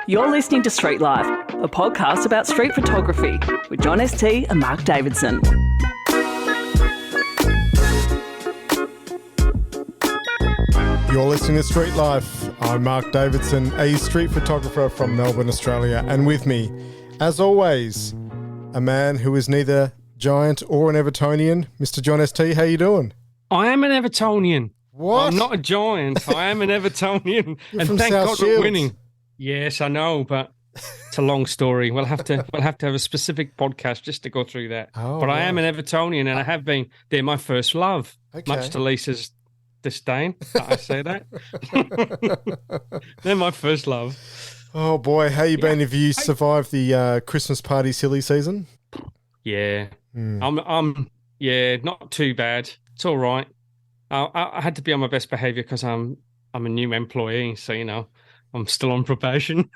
You're listening to Street Life, a podcast about street photography with John St and Mark Davidson. You're listening to Street Life. I'm Mark Davidson, a street photographer from Melbourne, Australia. And with me, as always, a man who is neither giant or an Evertonian, Mr. John St. How you doing? I am an Evertonian. What? I'm not a giant. I am an Evertonian. You're from South Shields. We're winning. Yes, I know, but it's a long story. We'll have to have a specific podcast just to go through that. Oh, but I right. am an Evertonian, and I have been. They're my first love, Okay. much to Lisa's disdain that I say that. They're my first love. Oh, boy. How you been? Have you survived the Christmas party silly season? Yeah. I'm not too bad. It's all right. I had to be on my best behaviour because I'm a new employee, so I'm still on probation.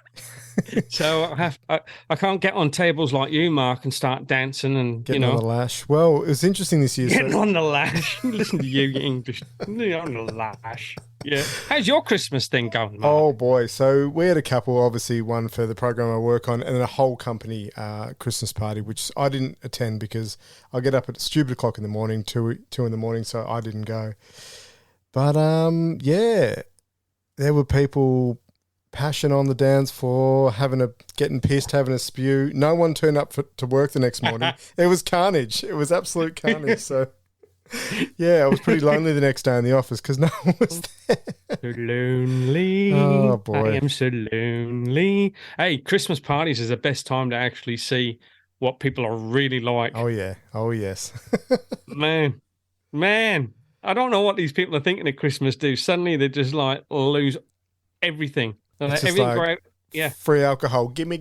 So I can't get on tables like you, Mark, and start dancing and Getting on the lash. Well, it was interesting this year. Getting on the lash. Listen to you English. On the lash. Yeah. How's your Christmas thing going, Mark? Oh, boy. So we had a couple, obviously, one for the program I work on and then a whole company Christmas party, which I didn't attend because I get up at stupid o'clock in the morning, 2 in the morning, so I didn't go. But, yeah, there were people passion on the dance floor, getting pissed, having a spew. No one turned up to work the next morning. It was carnage. It was absolute carnage. So, yeah, I was pretty lonely the next day in the office because no one was there. So lonely. Oh, boy. I am so lonely. Hey, Christmas parties is the best time to actually see what people are really like. Oh, yeah. Oh, yes. Man. I don't know what these people are thinking at Christmas do. Suddenly they just like lose everything. It's just like, free alcohol. Gimme.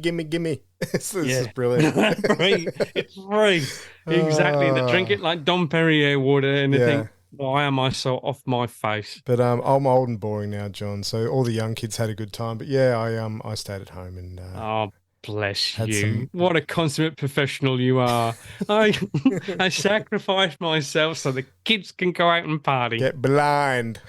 This is brilliant. It's free. Exactly. They drink it like Dom Perrier water and they think, why am I so off my face? But I'm old and boring now, John. So all the young kids had a good time. But yeah, I stayed at home and oh, bless you. What a consummate professional you are. I sacrificed myself so the kids can go out and party. Get blind.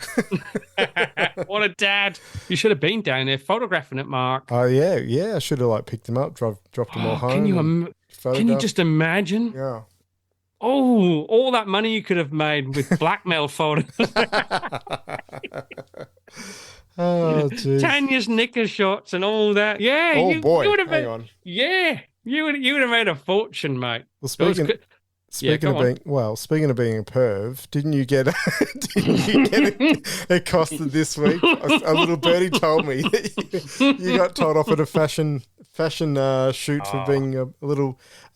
What a dad. You should have been down there photographing it, Mark. Oh, yeah. I should have picked them up, dropped them all home. Can you just imagine? Yeah. Oh, all that money you could have made with blackmail photos. Oh, geez. Tanya's knicker shots and all that. Yeah. Oh, boy. You would have Hang on. Yeah. You would have made a fortune, mate. Well, speaking of being a perv, didn't you get it costed this week? A little birdie told me that you got told off at a fashion shoot for being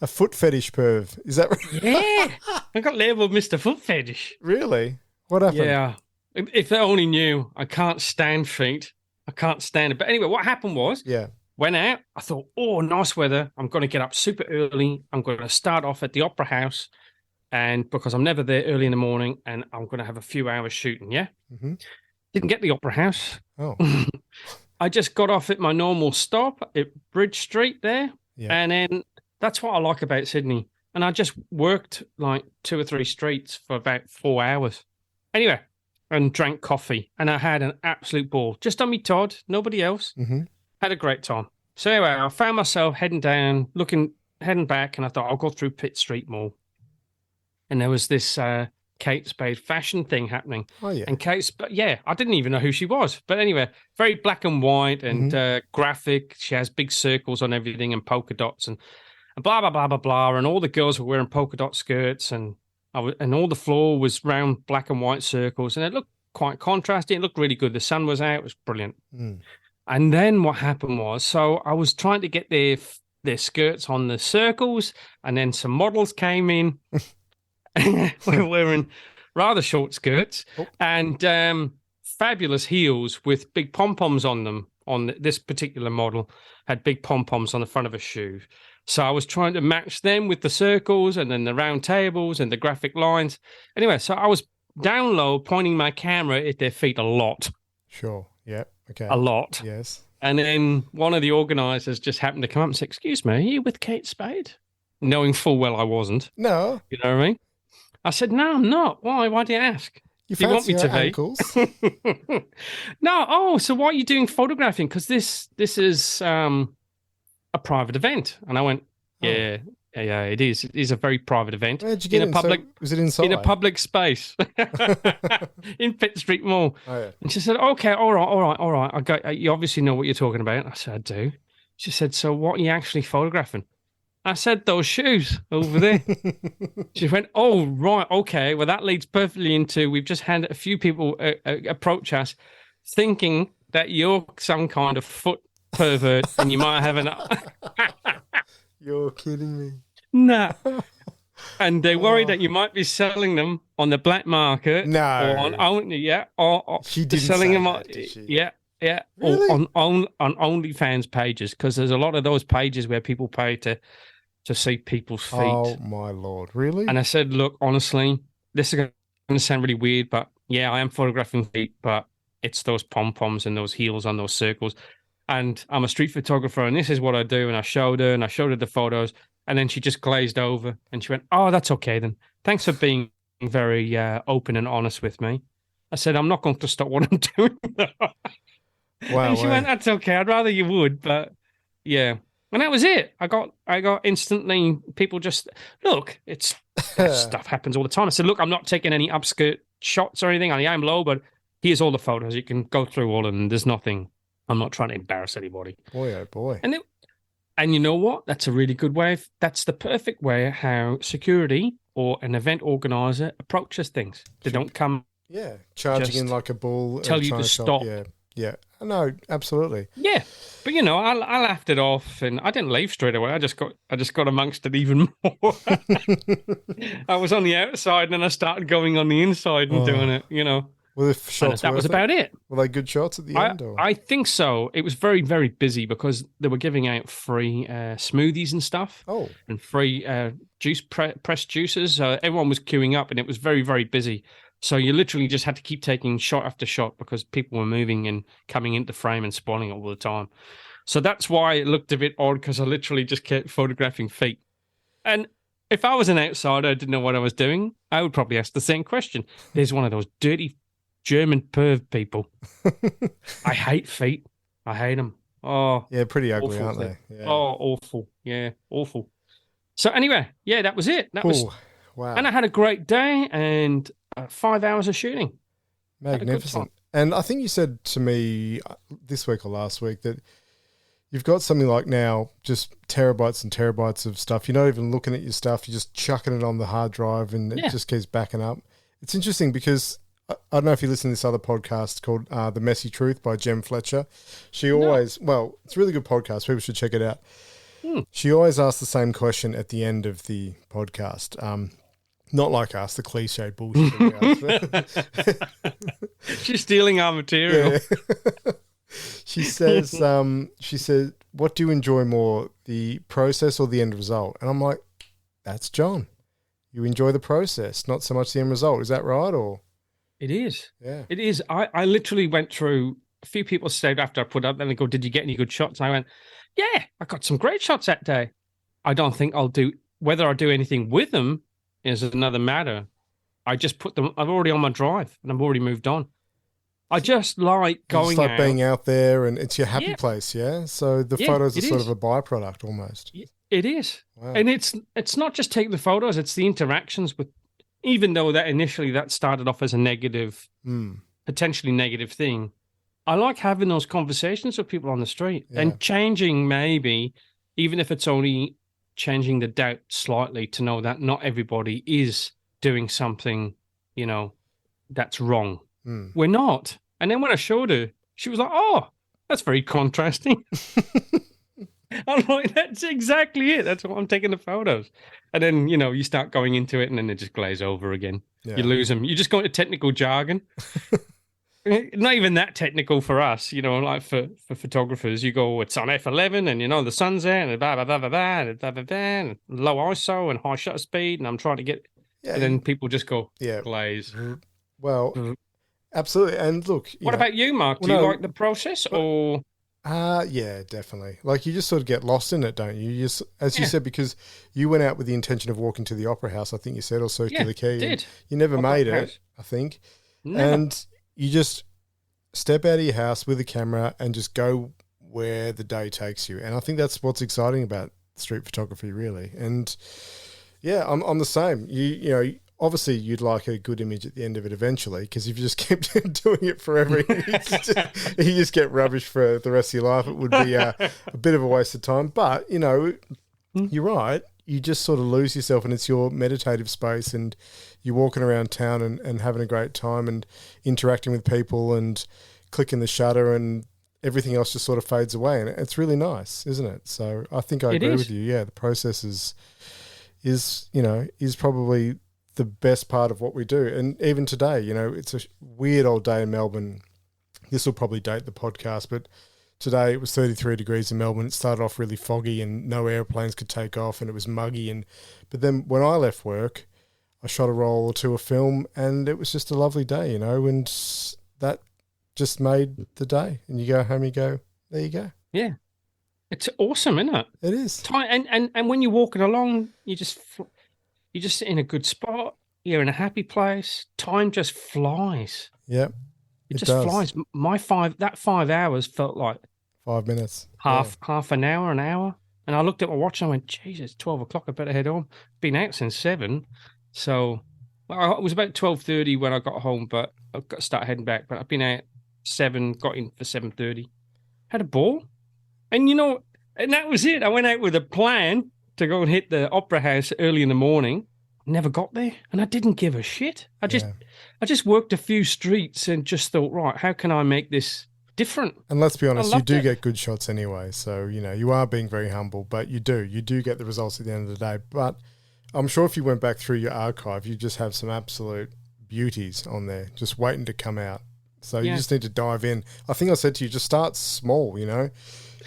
a foot fetish perv. Is that right? Yeah. I got labelled Mr. Foot Fetish. Really? What happened? Yeah. If they only knew, I can't stand feet. I can't stand it. But anyway, what happened was, went out. I thought, oh, nice weather. I'm going to get up super early. I'm going to start off at the Opera House, and because I'm never there early in the morning, and I'm going to have a few hours shooting. Yeah. Mm-hmm. Didn't get the Opera House. Oh. I just got off at my normal stop at Bridge Street there, and then that's what I like about Sydney. And I just worked like 2 or 3 streets for about 4 hours. Anyway. And drank coffee, and I had an absolute ball. Just on me Todd, nobody else. Mm-hmm. Had a great time. So anyway, I found myself heading back, and I thought I'll go through Pitt Street Mall. And there was this Kate Spade fashion thing happening. Oh, yeah. And I didn't even know who she was. But anyway, very black and white and graphic. She has big circles on everything and polka dots and blah, blah, blah, blah, blah. And all the girls were wearing polka dot skirts and all the floor was round black and white circles, and it looked quite contrasting. It looked really good. The sun was out. It was brilliant. Mm. And then what happened was, so I was trying to get their skirts on the circles, and then some models came in. We're wearing rather short skirts and fabulous heels with big pom-poms on them. This particular model had big pom-poms on the front of a shoe. So I was trying to match them with the circles and then the round tables and the graphic lines. Anyway, so I was down low pointing my camera at their feet a lot. Sure. Yeah. Okay. A lot. Yes. And then one of the organisers just happened to come up and say, "Excuse me, are you with Kate Spade?" Knowing full well I wasn't. No. You know what I mean? I said, "No, I'm not. Why? Why do you ask?" You Do you want fancy me to her be? ankles? No. Oh, so why are you doing photographing? Because this is a private event. And I went, yeah, yeah, it is. It is a very private event Where'd you get in a in? public So, was it inside? in a public space in Pitt Street Mall. Oh, yeah. And she said, "Okay, all right. I got. You obviously know what you're talking about." I said, "I do." She said, "So what are you actually photographing?" I said, "Those shoes over there." She went, "Oh, right, okay. Well, that leads perfectly into we've just had a few people approach us, thinking that you're some kind of foot pervert and you might have an." You're kidding me. Nah. And they worry that you might be selling them on the black market. No. Or on only, yeah. Or She didn't selling say them that, on, did she? yeah. Really? Or on OnlyFans pages, because there's a lot of those pages where people pay to see people's feet. Oh, my Lord. Really? And I said, look, honestly, this is going to sound really weird, but yeah, I am photographing feet, but it's those pom-poms and those heels on those circles. And I'm a street photographer, and this is what I do. And I showed her the photos. And then she just glazed over and she went, "Oh, that's okay then. Thanks for being very open and honest with me." I said, "I'm not going to stop what I'm doing." Wow. And she went, "That's okay. I'd rather you would, but yeah." And that was it. I got instantly people just look. It's that stuff happens all the time. I said, "Look, I'm not taking any upskirt shots or anything. I am low, but here's all the photos. You can go through all of them. There's nothing. I'm not trying to embarrass anybody." Boy, oh boy. And you know what? That's a really good way. That's the perfect way how security or an event organizer approaches things. They don't come. Yeah, charging in like a bull. Tell you to stop. Yeah. No, absolutely. Yeah, but I laughed it off, and I didn't leave straight away. I just got amongst it even more. I was on the outside, and then I started going on the inside and doing it. Well, the shots that was about it. Were they good shots at the end? Or? I think so. It was very, very busy because they were giving out free smoothies and stuff. Oh. And free pressed juices. Everyone was queuing up, and it was very, very busy. So you literally just had to keep taking shot after shot because people were moving and coming into frame and spawning all the time. So that's why it looked a bit odd, because I literally just kept photographing feet. And if I was an outsider, I didn't know what I was doing, I would probably ask the same question. There's one of those dirty German perv people. I hate feet. I hate them. Oh, yeah, pretty ugly, aren't they? Yeah. Oh, awful. Yeah, awful. So anyway, yeah, that was it. That was wow. And I had a great day and 5 hours of shooting. Magnificent. And I think you said to me this week or last week that you've got something like now just terabytes and terabytes of stuff. You're not even looking at your stuff. You're just chucking it on the hard drive and it just keeps backing up. It's interesting because I don't know if you listen to this other podcast called The Messy Truth by Jem Fletcher. She always, well, it's a really good podcast. People should check it out. She always asks the same question at the end of the podcast. Not like us, the cliche bullshit. She's stealing our material. Yeah. She says, what do you enjoy more, the process or the end result? And I'm like, that's John. You enjoy the process, not so much the end result. Is that right? Or it is. Yeah. It is. I literally went through, a few people said after I put up, then they go, "Did you get any good shots?" And I went, "Yeah, I got some great shots that day." I don't think whether I do anything with them is another matter. I just put them, I'm already on my drive and I've already moved on. I just like going out. Being out there and it's your happy place, yeah? So the photos are sort of a byproduct almost. It is. Wow. And it's not just taking the photos, it's the interactions with, even though that initially that started off as a negative, potentially negative thing. I like having those conversations with people on the street and changing maybe, even if it's only changing the doubt slightly to know that not everybody is doing something, that's wrong. We're not. And then when I showed her, she was like, "Oh, that's very contrasting." I'm like, that's exactly it. That's why I'm taking the photos. And then, you start going into it and then they just glaze over again. Yeah. You lose them. You just go into technical jargon. Not even that technical for us, like for photographers. You go, it's on F11 and, the sun's there and blah, blah, blah, blah, blah, blah, blah, blah, and low ISO and high shutter speed. And I'm trying to get, and then people just go, glaze. Well, absolutely. And look, what about you, Mark? Do you like the process or? Yeah, definitely. Like you just sort of get lost in it, don't you? You just, as you said, because you went out with the intention of walking to the Opera House, I think you said, or Circular Quay. Did. You never Opera made House. it, I think. Never. And you just step out of your house with a camera and just go where the day takes you. And I think that's what's exciting about street photography, really. And yeah, I'm the same. You know, obviously you'd like a good image at the end of it eventually, because if you just kept doing it forever, you just get rubbish for the rest of your life. It would be a bit of a waste of time. But, you know, you're right. You just sort of lose yourself, and it's your meditative space, and you're walking around town and having a great time and interacting with people and clicking the shutter, and everything else just sort of fades away. And it's really nice, isn't it? So I think I agree with you. Yeah, the process is probably the best part of what we do. And even today, you know, it's a weird old day in Melbourne. This will probably date the podcast, but today it was 33 degrees in Melbourne. It started off really foggy and no airplanes could take off, and it was muggy. But then when I left work, I shot a roll or two of film, and it was just a lovely day, you know, and that just made the day. And you go home, you go, there you go. Yeah. It's awesome, isn't it? It is. And when you're walking along, you're just in a good spot. You're in a happy place. Time just flies. Yep. It just flies. That 5 hours felt like 5 minutes. Half an hour. And I looked at my watch and I went, Jesus, 12 o'clock, I better head home. Been out since 7. So it was about 12:30 when I got home, but I've got to start heading back. But I've been out 7, got in for 7:30. Had a ball. And, you know, and that was it. I went out with a plan to go and hit the Opera House early in the morning. Never got there, and I didn't give a shit. I just worked a few streets and just thought, right, how can I make this different? And let's be honest, you do get good shots anyway. So, you know, you are being very humble, but you do get the results at the end of the day. But I'm sure if you went back through your archive, you just have some absolute beauties on there just waiting to come out. So you just need to dive in. I think I said to you, just start small, you know.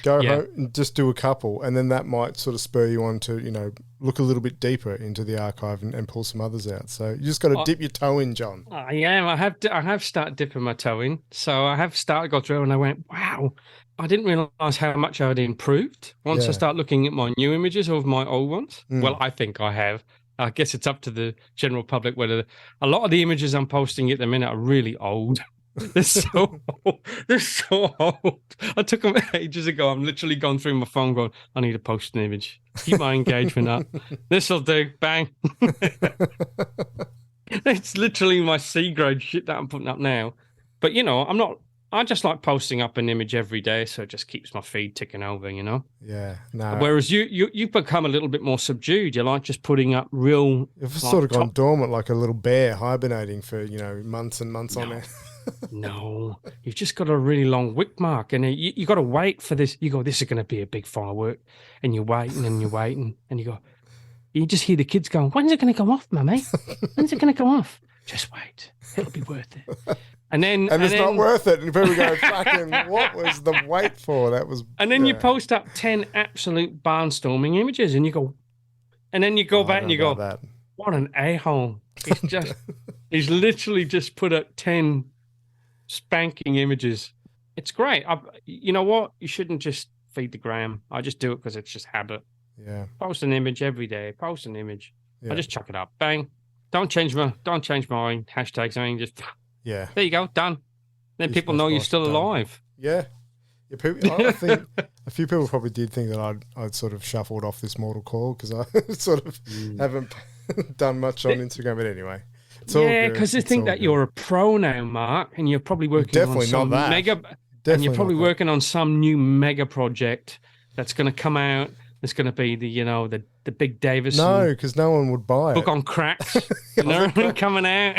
Go home and just do a couple, and then that might sort of spur you on to, you know, look a little bit deeper into the archive and pull some others out. So you just got to dip your toe in, John. I am. I have started dipping my toe in. So I have started go through, and I went, wow, I didn't realise how much I'd improved once I start looking at my new images of my old ones. Well, I think I have. I guess it's up to the general public whether a lot of the images I'm posting at the minute are really old. They're so old. They're so old. I took them ages ago. I'm literally gone through my phone going, I need to post an image. Keep my engagement up. This'll do. Bang. It's literally my C grade shit that I'm putting up now. But, you know, I just like posting up an image every day, so it just keeps my feed ticking over, you know? Yeah. No. Whereas you've become a little bit more subdued. You like just putting up real... You've sort of gone dormant like a little bear hibernating for, you know, months and months on end. No, you've just got a really long wick mark, and you got to wait for this. You go, this is going to be a big firework, and you're waiting and you're waiting, and you just hear the kids going, when's it going to go off, mummy? When's it going to go off? Just wait, it'll be worth it. And it's not worth it. And people go, fucking, what was the wait for? That was. And then you post up 10 absolute barnstorming images, and you go, and then you go back and you go, what an a-hole! He's literally just put up 10 spanking images. It's great. You know what? You shouldn't just feed the gram. I just do it because it's just habit. Yeah. Post an image every day. Post an image. Yeah. I just chuck it up. Bang. Don't change my hashtags. I mean, just there you go. Done. Then people know you're still alive. Yeah. I think a few people probably did think that I'd sort of shuffled off this mortal coil because I sort of haven't done much on Instagram. But anyway. Because they think that you're a pro now, Mark, and you're probably working on some working on some new mega project that's going to come out. It's going to be the big Davis. No, because no one would buy it. Book on cracks. Coming out.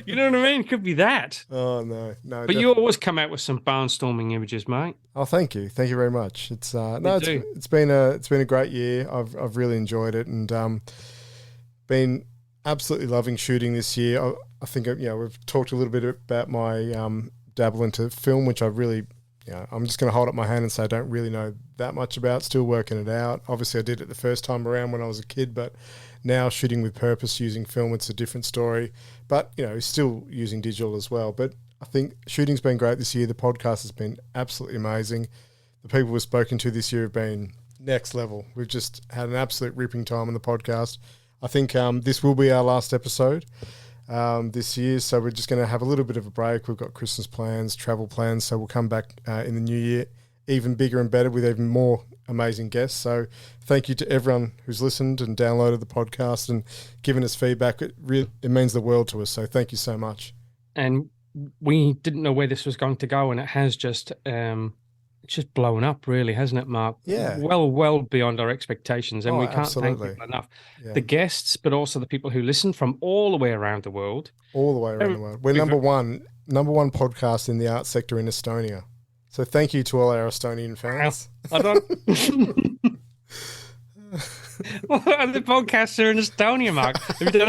You know what I mean? Could be that. Oh no. But definitely. You always come out with some barnstorming images, mate. Oh, thank you very much. It's it's been a great year. I've really enjoyed it, and been absolutely loving shooting this year. I think, we've talked a little bit about my dabble into film, which I really, I'm just going to hold up my hand and say I don't really know that much about, still working it out. Obviously, I did it the first time around when I was a kid, but now shooting with purpose, using film, it's a different story. But, still using digital as well. But I think shooting's been great this year. The podcast has been absolutely amazing. The people we've spoken to this year have been next level. We've just had an absolute ripping time on the podcast. I think this will be our last episode. this year. So we're just going to have a little bit of a break. We've got Christmas plans, travel plans. So we'll come back in the new year even bigger and better with even more amazing guests. So thank you to everyone who's listened and downloaded the podcast and given us feedback. It means the world to us. So thank you so much. And we didn't know where this was going to go, and it has just it's just blown up, really, hasn't it, Mark? Yeah. Well beyond our expectations, and we can't absolutely. thank people enough. Yeah. The guests, but also the people who listen from all the way around the world. All the way around the world. We're number one podcast in the art sector in Estonia. So thank you to all our Estonian fans. I don't. What other podcasts are in Estonia, Mark? Have you done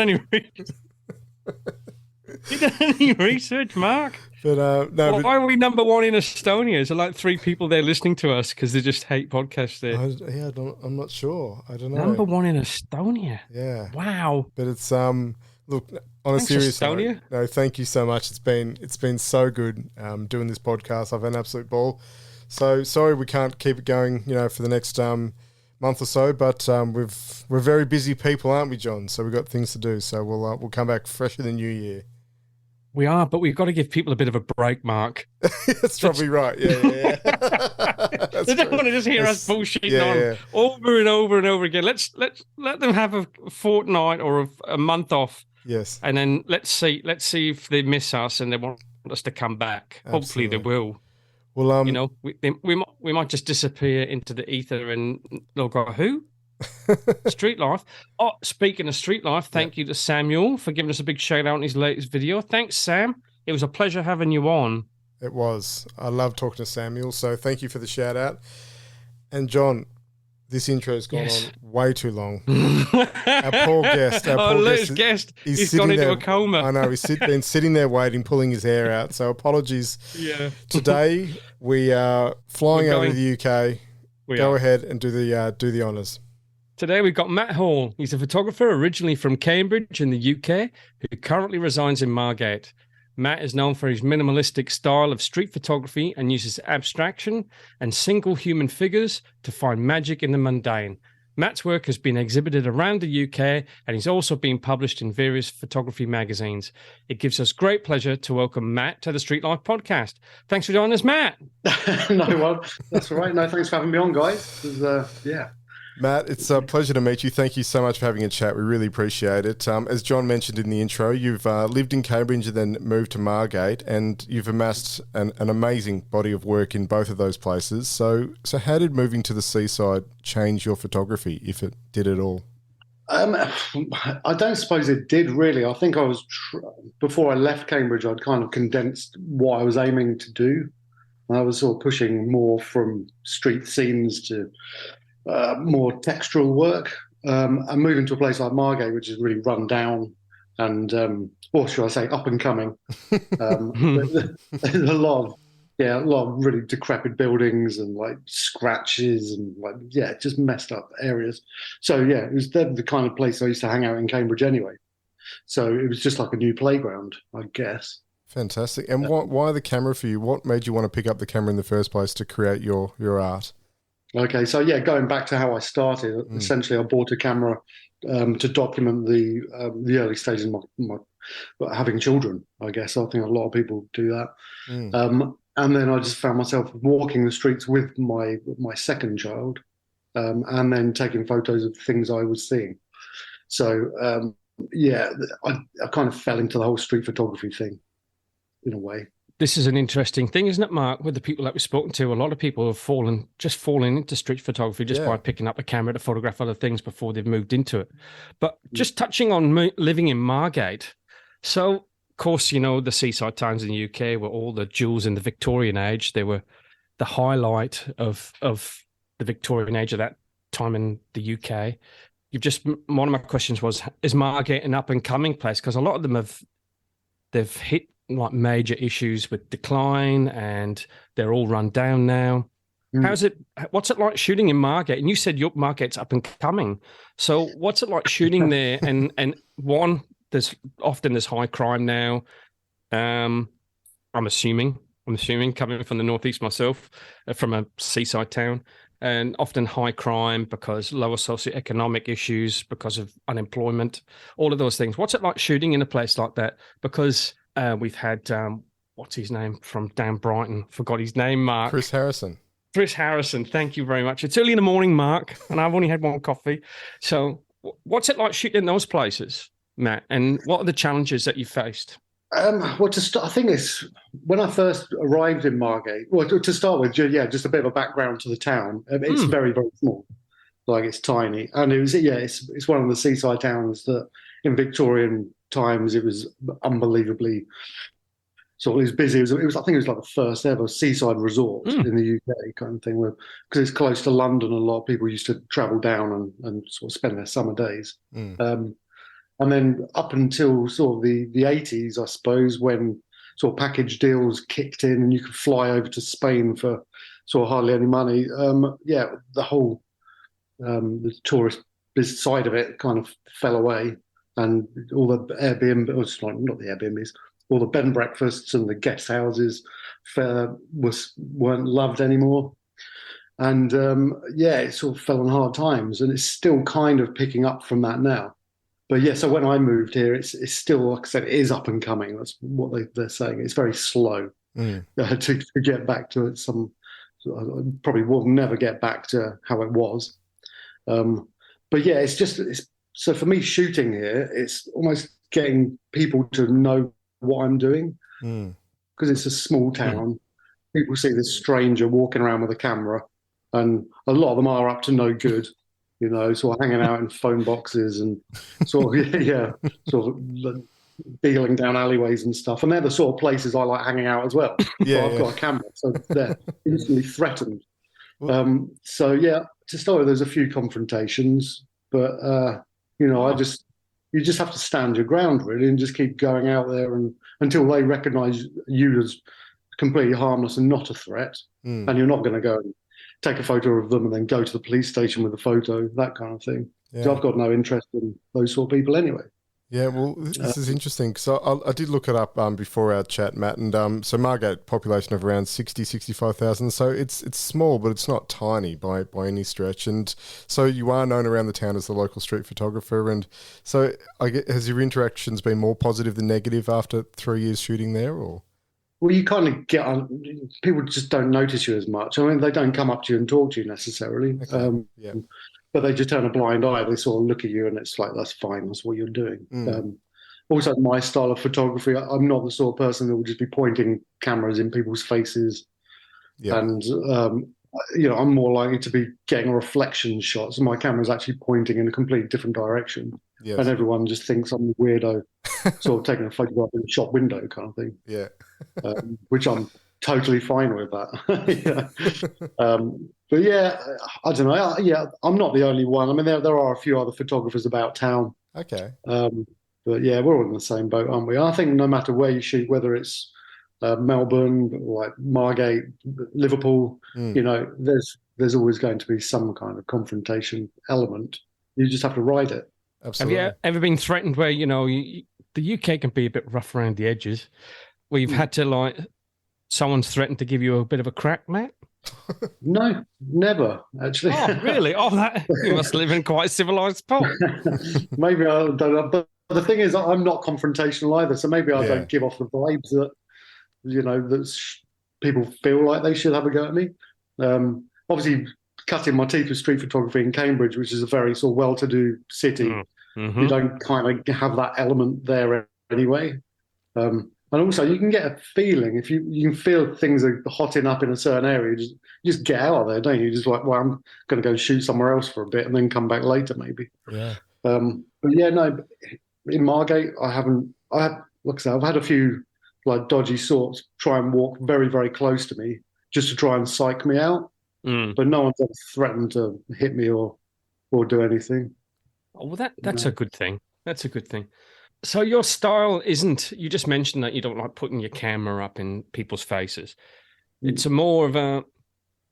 any research, Mark? But no. Why are we number one in Estonia? Is there like 3 people there listening to us because they just hate podcasts there? I'm not sure. I don't know. Number one in Estonia. Yeah. Wow. But it's look, on a serious note, no, thank you so much. It's been so good doing this podcast. I've had an absolute ball. So sorry we can't keep it going, for the next month or so, but we're very busy people, aren't we, John? So we've got things to do. So we'll come back fresh in the new year. We are, but we've got to give people a bit of a break, Mark. That's probably right. Yeah. They don't want to just hear us bullshitting on over and over and over again. Let's let them have a fortnight or a month off. Yes. And then let's see if they miss us and they want us to come back. Absolutely. Hopefully they will. Well, we might just disappear into the ether and they'll go, who? Street Life. Oh, speaking of Street Life, thank you to Samuel for giving us a big shout out in his latest video. Thanks, Sam. It was a pleasure having you on. It was. I love talking to Samuel, so thank you for the shout out. And John, this intro's gone on way too long. Our poor guest. He's gone into a coma. I know, he's been sitting there waiting, pulling his hair out. So apologies. Yeah. Today we are flying over to the UK. Go ahead and do the honours. Today we've got Matt Hall. He's a photographer originally from Cambridge in the UK who currently resides in Margate. Matt is known for his minimalistic style of street photography and uses abstraction and single human figures to find magic in the mundane. Matt's work has been exhibited around the UK and he's also been published in various photography magazines. It gives us great pleasure to welcome Matt to the Street Life podcast. Thanks for joining us, Matt. That's all right. No, thanks for having me on, guys. Matt, it's a pleasure to meet you. Thank you so much for having a chat. We really appreciate it. As John mentioned in the intro, you've lived in Cambridge and then moved to Margate, and you've amassed an amazing body of work in both of those places. So how did moving to the seaside change your photography, if it did at all? I don't suppose it did, really. I think I was, before I left Cambridge, I'd kind of condensed what I was aiming to do. I was sort of pushing more from street scenes to more textural work. And moving to a place like Margate, which is really run down and, or should I say, up and coming. There's a lot of really decrepit buildings and like scratches and just messed up areas. So it was the kind of place I used to hang out in Cambridge anyway. So it was just like a new playground, I guess. Fantastic. And why the camera for you? What made you want to pick up the camera in the first place to create your art? Okay, so going back to how I started, essentially I bought a camera to document the early stages of my having children, I guess. I think a lot of people do that. And then I just found myself walking the streets with my second child and then taking photos of things I was seeing. So, I kind of fell into the whole street photography thing in a way. This is an interesting thing, isn't it, Mark? With the people that we've spoken to, a lot of people have fallen into street photography just by picking up a camera to photograph other things before they've moved into it. But just touching on living in Margate, so of course, the seaside towns in the UK were all the jewels in the Victorian age. They were the highlight of the Victorian age of that time in the UK. One of my questions was, is Margate an up and coming place? Because a lot of them they've hit like major issues with decline and they're all run down now. What's it like shooting in Margate? And you said your Margate's up and coming. So what's it like shooting there? And one, there's high crime now. I'm assuming coming from the northeast myself, from a seaside town. and often high crime because lower socioeconomic issues, because of unemployment, all of those things. What's it like shooting in a place like that? Because we've had, what's his name from down Brighton? Forgot his name, Mark. Chris Harrison. Chris Harrison, thank you very much. It's early in the morning, Mark, and I've only had one coffee. So what's it like shooting in those places, Matt? And what are the challenges that you faced? Well, I think it's when I first arrived in Margate. Well, to start with, just a bit of a background to the town. It's very, very small, like it's tiny, and it's one of the seaside towns that in Victorian times it was unbelievably sort of, it was busy. I think it was like the first ever seaside resort in the UK kind of thing, because it's close to London. A lot of people used to travel down and sort of spend their summer days. And then up until sort of the 80s, I suppose, when sort of package deals kicked in and you could fly over to Spain for sort of hardly any money. The whole the tourist business side of it kind of fell away, and all the Airbnb, not the Airbnbs, all the bed and breakfasts and the guest houses weren't loved anymore. And it sort of fell on hard times, and it's still kind of picking up from that now. But yeah, so when I moved here, it's still, like I said, it is up and coming. That's what they're saying. It's very slow to get back to some. Probably will never get back to how it was. But yeah, it's so for me shooting here, it's almost getting people to know what I'm doing, because it's a small town. People see this stranger walking around with a camera, and a lot of them are up to no good. Sort of hanging out in phone boxes and sort of dealing down alleyways and stuff. And they're the sort of places I like hanging out as well. I've got a camera, so they're instantly threatened. To start with, there's a few confrontations, but you just have to stand your ground really, and just keep going out there and until they recognise you as completely harmless and not a threat, and you're not going to go and take a photo of them and then go to the police station with a photo, that kind of thing. So I've got no interest in those sort of people anyway. Yeah, well, this is interesting because I did look it up before our chat, Matt, and so Margate population of around 65,000. So it's small, but it's not tiny by any stretch. And so you are known around the town as the local street photographer. And so has your interactions been more positive than negative after 3 years shooting there, or? Well, you kind of get on. People just don't notice you as much. I mean, they don't come up to you and talk to you necessarily. Okay. But they just turn a blind eye. They sort of look at you, and it's like, that's fine. That's what you're doing. Also, my style of photography, I'm not the sort of person that will just be pointing cameras in people's faces. And I'm more likely to be getting a reflection shot. So my camera's actually pointing in a completely different direction. Yes. And everyone just thinks I'm a weirdo, sort of taking a photograph in a shop window kind of thing. Yeah. Which I'm totally fine with that. But yeah, I don't know. Yeah, I'm not the only one. I mean, there are a few other photographers about town. Okay. But yeah, we're all in the same boat, aren't we? I think no matter where you shoot, whether it's Melbourne, like Margate, Liverpool, there's always going to be some kind of confrontation element. You just have to ride it. Absolutely. Have you ever been threatened where, the UK can be a bit rough around the edges, where you've had to, someone's threatened to give you a bit of a crack, Matt? No, never, actually. Oh, really? You must live in quite a civilized spot. Maybe I don't know. But the thing is, I'm not confrontational either, so maybe I don't give off the vibes that, that people feel like they should have a go at me. Obviously, cutting my teeth with street photography in Cambridge, which is a very sort of well-to-do city, you don't kind of have that element there anyway. And also, you can get a feeling if you can feel things are hotting up in a certain area. You just get out of there, don't you? Just like, well, I'm going to go shoot somewhere else for a bit and then come back later, maybe. Yeah. But yeah, no. In Margate, like I said, I've had a few dodgy sorts try and walk very, very close to me just to try and psych me out. But no one's ever threatened to hit me or do anything. Oh, well, that's a good thing. That's a good thing. So your style isn't, you just mentioned that you don't like putting your camera up in people's faces. It's a more of a,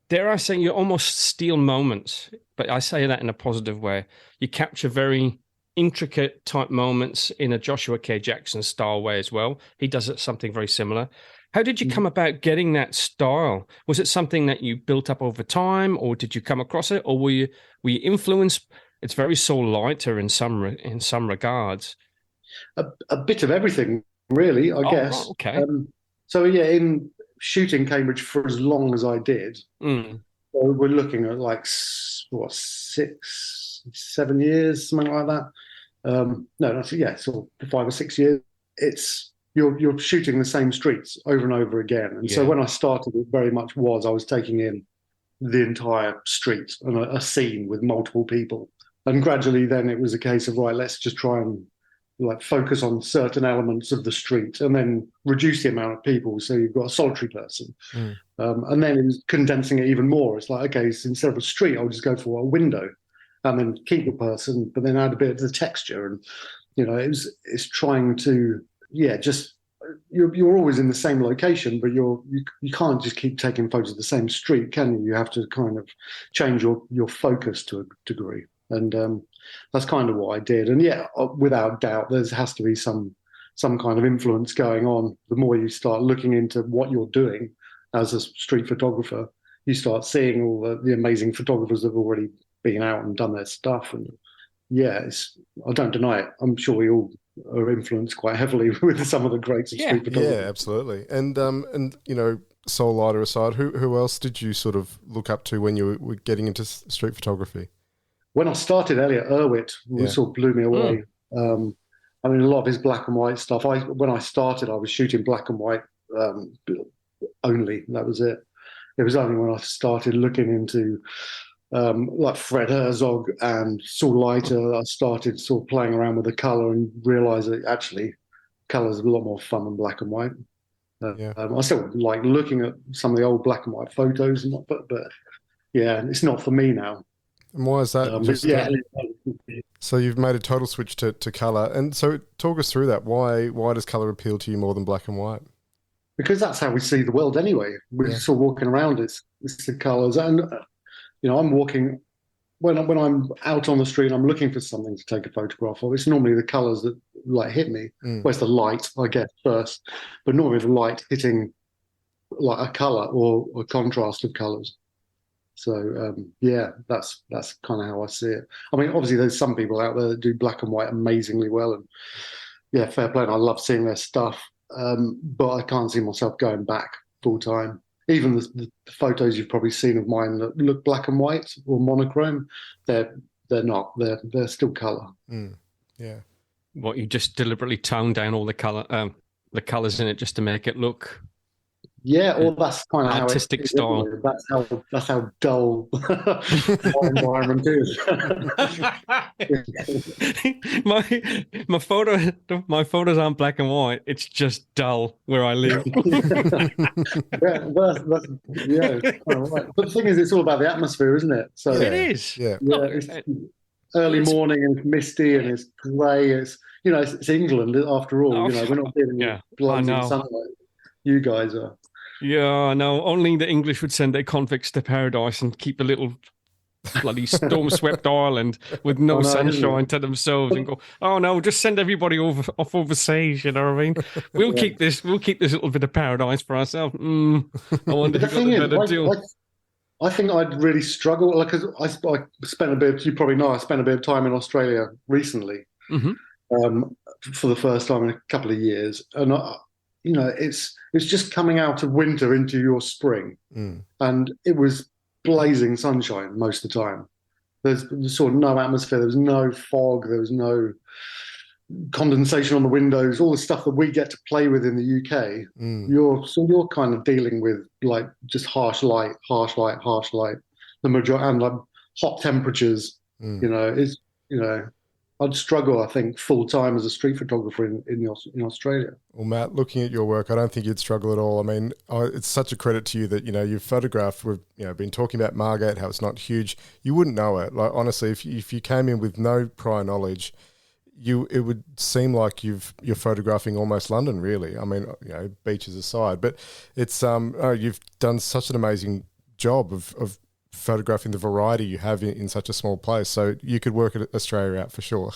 dare I say, you almost steal moments, but I say that in a positive way. You capture very intricate type moments in a Joshua K. Jackson style way as well. He does something very similar. How did you come about getting that style? Was it something that you built up over time, or did you come across it, or were you influenced? It's very soul lighter in some regards. A bit of everything, really, I guess. Right, okay. So yeah, in shooting Cambridge for as long as I did, we're looking at like what 6, 7 years, something like that. No, sort of 5 or 6 years. It's you're shooting the same streets over and over again. And so when I started, it very much was I was taking in the entire street and a scene with multiple people. And gradually then it was a case of, right, let's just try and like focus on certain elements of the street and then reduce the amount of people. So you've got a solitary person. And then it was condensing it even more. It's like, okay, so instead of a street, I'll just go for a window and then keep a person, but then add a bit of the texture. And, it's trying to, just you're always in the same location, but you can't just keep taking photos of the same street, can you? You have to kind of change your focus to a degree. And that's kind of what I did. And without doubt, there has to be some kind of influence going on. The more you start looking into what you're doing as a street photographer, you start seeing all the amazing photographers that have already been out and done their stuff. And I don't deny it. I'm sure we all are influenced quite heavily with some of the greats of street photography. Yeah, absolutely. And Soul Lighter aside, who else did you sort of look up to when you were getting into street photography? When I started, Elliot Erwitt sort of blew me away. A lot of his black and white stuff. When I started, I was shooting black and white only. That was it. It was only when I started looking into like Fred Herzog and Saul Leiter, I started sort of playing around with the color and realized that actually color is a lot more fun than black and white. I still like looking at some of the old black and white photos, but it's not for me now. And why is that? So you've made a total switch to color, and so talk us through that. Why does color appeal to you more than black and white? Because that's how we see the world anyway. We're sort of walking around. It's the colors, and I'm walking when I'm out on the street. I'm looking for something to take a photograph of. It's normally the colors that like hit me. Where's the light? I guess first, but normally the light hitting like a color or a contrast of colors. So that's kind of how I see it. I mean, obviously there's some people out there that do black and white amazingly well, and fair play. And I love seeing their stuff, but I can't see myself going back full time. Even the photos you've probably seen of mine that look black and white or monochrome, they're not. They're still color. Yeah. What, you just deliberately tone down all the colors in it just to make it look. Yeah, or that's kind of artistic how style. That's how dull my environment is. my photos aren't black and white. It's just dull where I live. It's kind of right. But the thing is, it's all about the atmosphere, isn't it? So it is. Yeah. It's early morning and it's misty and it's grey. It's England after all. We're not dealing with blazing sunlight. You guys are. Yeah, no, only the English would send their convicts to paradise and keep a little bloody storm-swept island with no sunshine to themselves and go, oh no, just send everybody off overseas, you know what I mean? We'll keep this little bit of paradise for ourselves. I wonder if you've got a better deal. I think I'd really struggle, because I spent a bit, you probably know, I spent a bit of time in Australia recently for the first time in a couple of years. And it's just coming out of winter into your spring, and it was blazing sunshine most of the time. There's sort of no atmosphere. There was no fog. There was no condensation on the windows. All the stuff that we get to play with in the UK. You're kind of dealing with like just harsh light. The majority and like hot temperatures. I'd struggle, I think, full time as a street photographer in Australia. Well, Matt, looking at your work, I don't think you'd struggle at all. I mean, it's such a credit to you that you've photographed. We've been talking about Margate, how it's not huge. You wouldn't know it. Like honestly, if you came in with no prior knowledge, it would seem like you're photographing almost London, really. I mean, beaches aside, but it's you've done such an amazing job of photographing the variety you have in such a small place. So you could work Australia out for sure.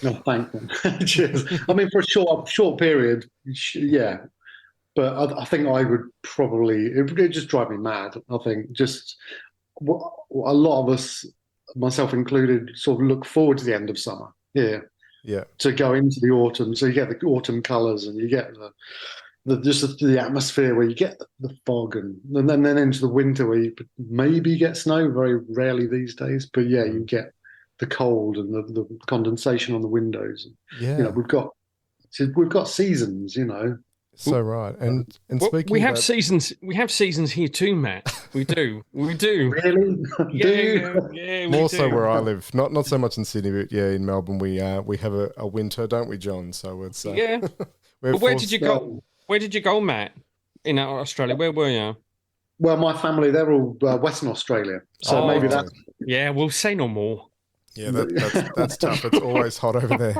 No, thank you. Cheers. I mean, for a short period, yeah. but I think I would probably, it would just drive me mad. I think just what a lot of us, myself included, sort of look forward to the end of summer here. Yeah. To go into the autumn. So you get the autumn colours and you get just the atmosphere where you get the fog and then into the winter where you maybe get snow, very rarely these days. But yeah, you get the cold and the condensation on the windows. Yeah. You know, we've got seasons, you know. So right. And speaking we have about... seasons. We have seasons here too, Matt. We do. We do. Really? Yeah. More so where I live. Not so much in Sydney, but yeah, in Melbourne we have a winter, don't we, John? So it's yeah. But where did you go? Where did you go, Matt? In Australia, where were you? Well, my family, they're all Western Australia, so maybe that's... Yeah, we'll say no more. Yeah, that's tough. It's always hot over there.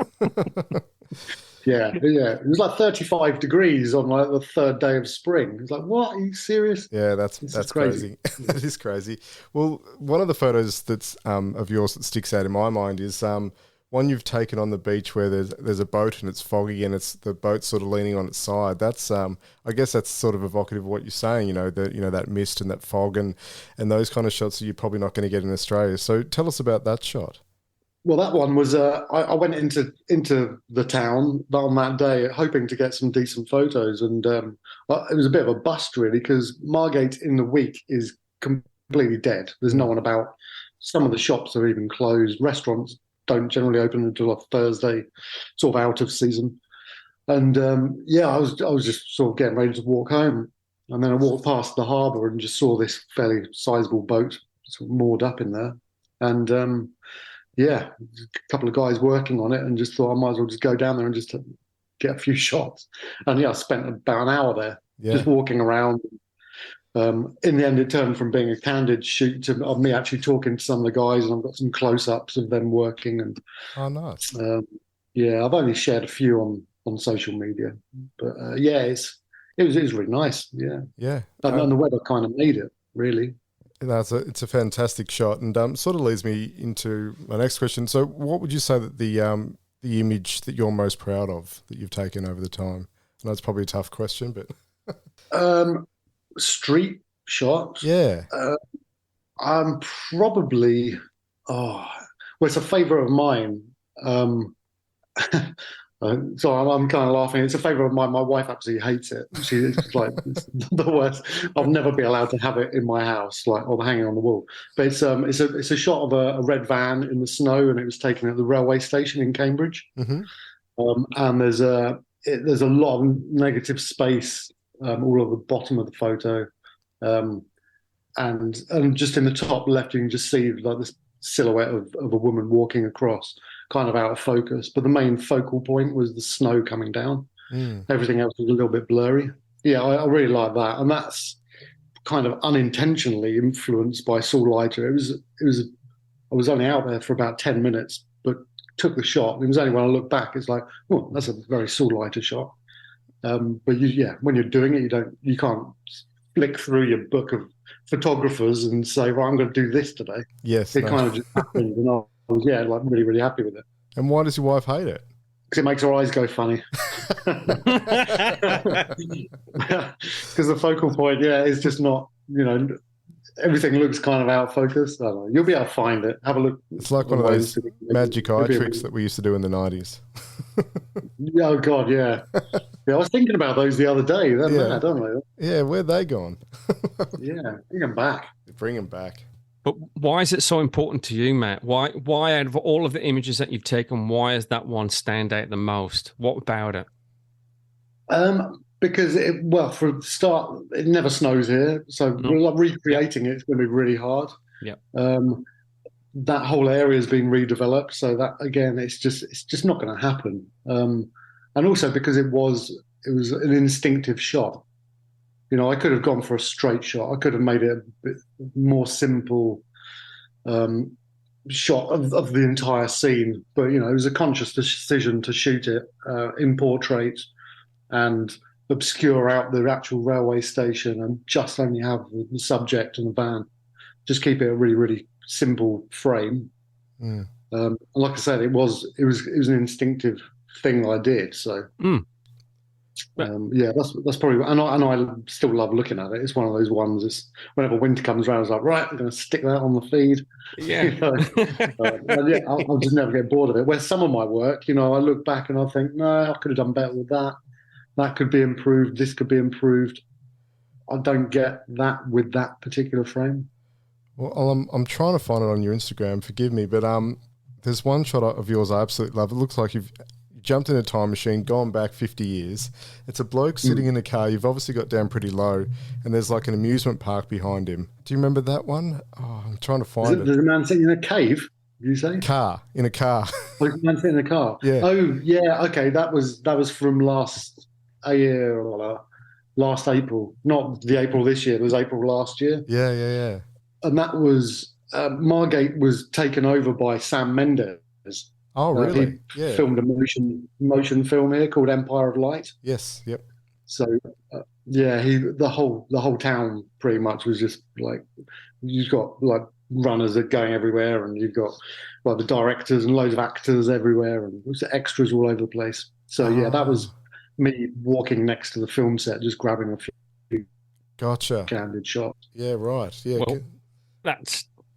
Yeah. It was like 35 degrees on like the third day of spring. It's like, what? Are you serious? Yeah, that's crazy. That is crazy. Well, one of the photos that's of yours that sticks out in my mind is one you've taken on the beach where there's a boat and it's foggy and it's the boat sort of leaning on its side. That's I guess that's sort of evocative of what you're saying. That mist and that fog and those kind of shots that you're probably not going to get in Australia. So tell us about that shot. Well, that one was I went into the town on that day hoping to get some decent photos, and it was a bit of a bust really because Margate in the week is completely dead. There's no one about. Some of the shops are even closed. Restaurants don't generally open until a Thursday, sort of out of season. And I was just sort of getting ready to walk home, and then I walked past the harbour and just saw this fairly sizable boat sort of moored up in there, and a couple of guys working on it, and just thought I might as well just go down there and just get a few shots. And I spent about an hour there just walking around. In the end, it turned from being a candid shoot to me actually talking to some of the guys, and I've got some close-ups of them working. And oh, nice. I've only shared a few on social media, but it was really nice. Yeah. And the weather kind of made it really. It's a fantastic shot, and sort of leads me into my next question. So, what would you say that the image that you're most proud of that you've taken over the time? I know it's probably a tough question, but street shots. Yeah. I'm probably it's a favourite of mine. So I'm kind of laughing. It's a favourite of mine. My wife absolutely hates it. She's like, it's the worst. I'll never be allowed to have it in my house, or hanging on the wall. But it's a shot of a red van in the snow, and it was taken at the railway station in Cambridge. Mm-hmm. And there's a lot of negative space all over the bottom of the photo, and just in the top left you can just see like this silhouette of a woman walking across, kind of out of focus. But the main focal point was the snow coming down. Everything else was a little bit blurry. Yeah, I really like that, and that's kind of unintentionally influenced by Saul Leiter. I was only out there for about 10 minutes, but took the shot. It was only when I look back, it's like, oh, that's a very Saul Leiter shot. But when you're doing it, you can't flick through your book of photographers and say, right, I'm going to do this today. Yes, it kind of just happened, and I was really, really happy with it. And why does your wife hate it? Because it makes her eyes go funny. Because the focal point, is just not, everything looks kind of out of focus. I don't know. You'll be able to find it. Have a look. It's like one of those magic eye tricks that we used to do in the 90s. Oh, God, yeah. I was thinking about those the other day. They're mad, aren't they? Yeah, where'd they gone? Bring them back. Bring them back. But why is it so important to you, Matt? Why out of all of the images that you've taken, why does that one stand out the most? What about it? Because for the start, it never snows here, so recreating it's going to be really hard. Yeah. That whole area has been redeveloped, so that again, it's just not going to happen. And also because it was an instinctive shot. I could have gone for a straight shot. I could have made it a bit more simple shot of the entire scene. But, it was a conscious decision to shoot it in portrait and obscure out the actual railway station and just only have the subject and the van. Just keep it a really, really simple frame. Like I said, it was an instinctive thing I did. So. Yeah, that's probably, and I still love looking at it. It's one of those ones. It's whenever winter comes around, I was like, right, I'm going to stick that on the feed. Yeah. You know? And yeah, I'll just never get bored of it. Where some of my work, I look back and I think, no, I could have done better with that. That could be improved. This could be improved. I don't get that with that particular frame. Well, I'm trying to find it on your Instagram. Forgive me, but there's one shot of yours I absolutely love. It looks like you've jumped in a time machine, gone back 50 years. It's a bloke sitting in a car. You've obviously got down pretty low, and there's like an amusement park behind him. Do you remember that one? Oh, I'm trying to find it. There's a man sitting in a cave, did you say? In a car. There's a man sitting in a car. Yeah. Oh, yeah. Okay, that was from last April. Not the April this year. It was April last year. Yeah. And that was Margate was taken over by Sam Mendes. Oh, really? He filmed a motion film here called Empire of Light. Yes. Yep. So the whole town pretty much was just like, you've got like runners that are going everywhere, and you've got like the directors and loads of actors everywhere, and there's extras all over the place. So yeah, that was me walking next to the film set, just grabbing a few candid shots. Yeah, right. Yeah. Well,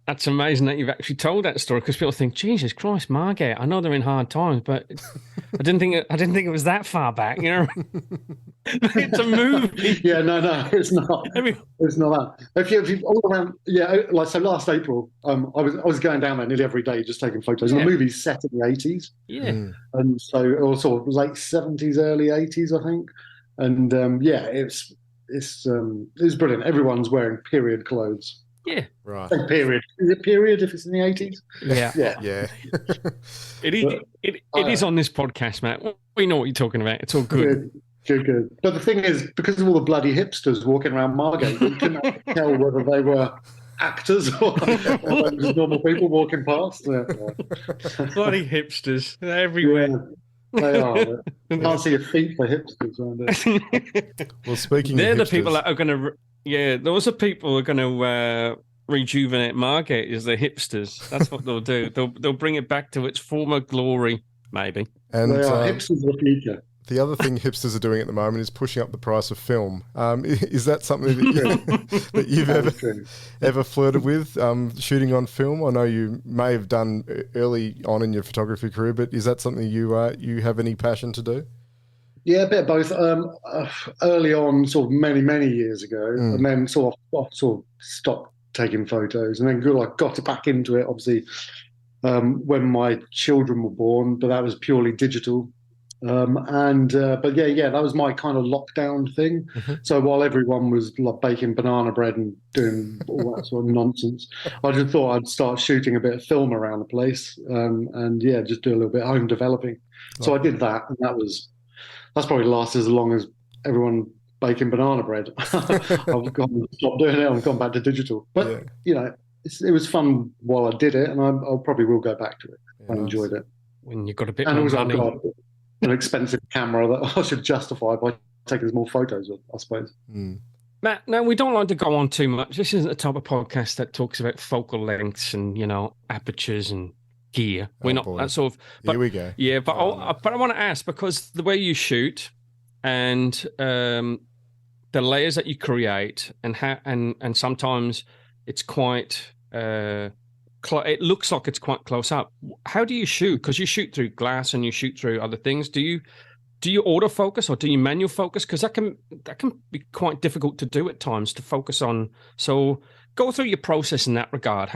that's amazing that you've actually told that story, because people think, Jesus Christ, Margate, I know they're in hard times, but I didn't think it was that far back. It's a movie. Yeah, no, it's not. It's not that. If you all around, like so, last April, I was going down there nearly every day, just taking photos. And the movie's set in the 80s. Yeah, and so it was sort of late 70s, early 80s, I think. And it was brilliant. Everyone's wearing period clothes. Yeah, right. Period. Is it period if it's in the 80s? Yeah. It is on this podcast, Matt. We know what you're talking about. It's all good. Good. But the thing is, because of all the bloody hipsters walking around Margate, you couldn't tell whether they were actors or just normal people walking past. Bloody hipsters. They're everywhere. They are. You can't see a feet for hipsters around it. Well, speaking they're of the hipsters, people that are going to... Yeah, those are people who are going to rejuvenate Margate, is the hipsters. That's what they'll do. They'll bring it back to its former glory, maybe. And they are hipsters of the future. The other thing hipsters are doing at the moment is pushing up the price of film. Is that something that you've ever flirted with, shooting on film? I know you may have done early on in your photography career, but is that something you have any passion to do? Yeah, a bit of both. Early on, sort of many years ago, and then sort of stopped taking photos, and then got back into it. Obviously, when my children were born, but that was purely digital. But that was my kind of lockdown thing. Mm-hmm. So while everyone was like baking banana bread and doing all that sort of nonsense, I just thought I'd start shooting a bit of film around the place, just do a little bit of home developing. So I did that, and that's probably lasted as long as everyone baking banana bread. I've stopped doing it. I've gone back to digital. But, it was fun while I did it, and I probably will go back to it. I enjoyed it. When you've got a bit more money. I've got an expensive camera that I should justify by taking more photos of, I suppose. Matt, no, we don't like to go on too much. This isn't the type of podcast that talks about focal lengths and, apertures and gear. We're not that sort of. But, here we go. Yeah, but I want to ask, because the way you shoot and the layers that you create and sometimes it's quite it looks like it's quite close up. How do you shoot? Because you shoot through glass and you shoot through other things. Do you autofocus or do you manual focus? Because that can be quite difficult to do at times, to focus on. So go through your process in that regard.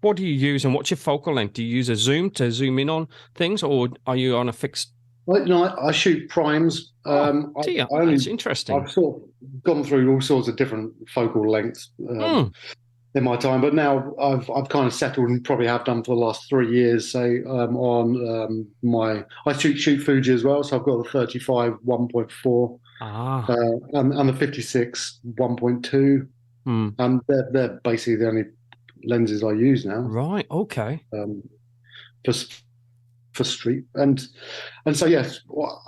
What do you use, and what's your focal length? Do you use a zoom to zoom in on things, or are you on a fixed? Well, no, I shoot primes. That's interesting. I've sort of gone through all sorts of different focal lengths in my time, but now I've kind of settled, and probably have done for the last 3 years. Say on I shoot Fuji as well, so I've got the 35 1.4 and the 56 1.2, and they're basically the only lenses I use now. Right. Okay. For street and so yes,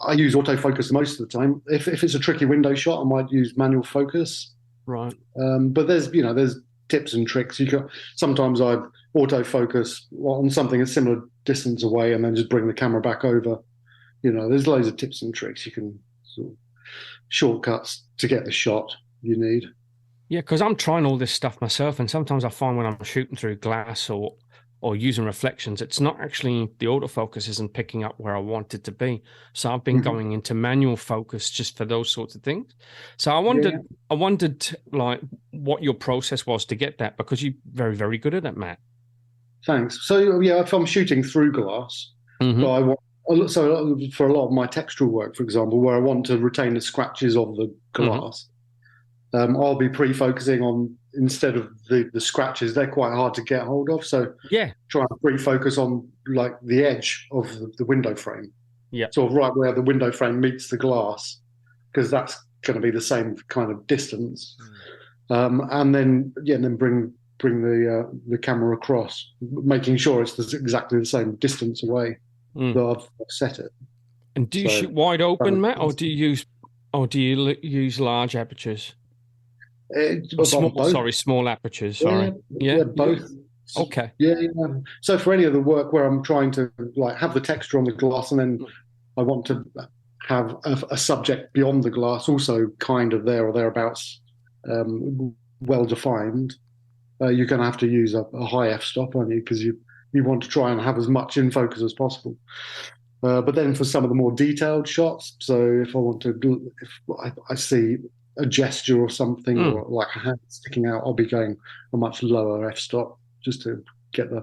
I use autofocus most of the time. If it's a tricky window shot, I might use manual focus. Right. But there's tips and tricks. Sometimes I autofocus on something a similar distance away and then just bring the camera back over. There's loads of tips and tricks you can sort of. shortcuts to get the shot you need. Yeah, because I'm trying all this stuff myself, and sometimes I find when I'm shooting through glass or using reflections, it's not actually the autofocus isn't picking up where I want it to be. So I've been going into manual focus just for those sorts of things. So I wondered like what your process was to get that, because you're very, very good at it, Matt. Thanks. So yeah, if I'm shooting through glass, but I want for a lot of my textural work, for example, where I want to retain the scratches of the glass. I'll be pre-focusing on, instead of the scratches, they're quite hard to get hold of. So try and pre-focus on like the edge of the window frame. Yeah. Sort of right where the window frame meets the glass, because that's going to be the same kind of distance. And then bring the camera across, making sure it's exactly the same distance away that I've set it. And do you shoot wide open, Matt, or do you use large apertures? Small apertures. Sorry. Yeah, both. Okay. Yeah. So for any of the work where I'm trying to like have the texture on the glass, and then I want to have a subject beyond the glass also kind of there or thereabouts, well defined, you're going to have to use a high f-stop, aren't you? Because you want to try and have as much in focus as possible. But then for some of the more detailed shots, so if I want to, if I see a gesture or something, or like a hand sticking out, I'll be going a much lower f-stop just to get the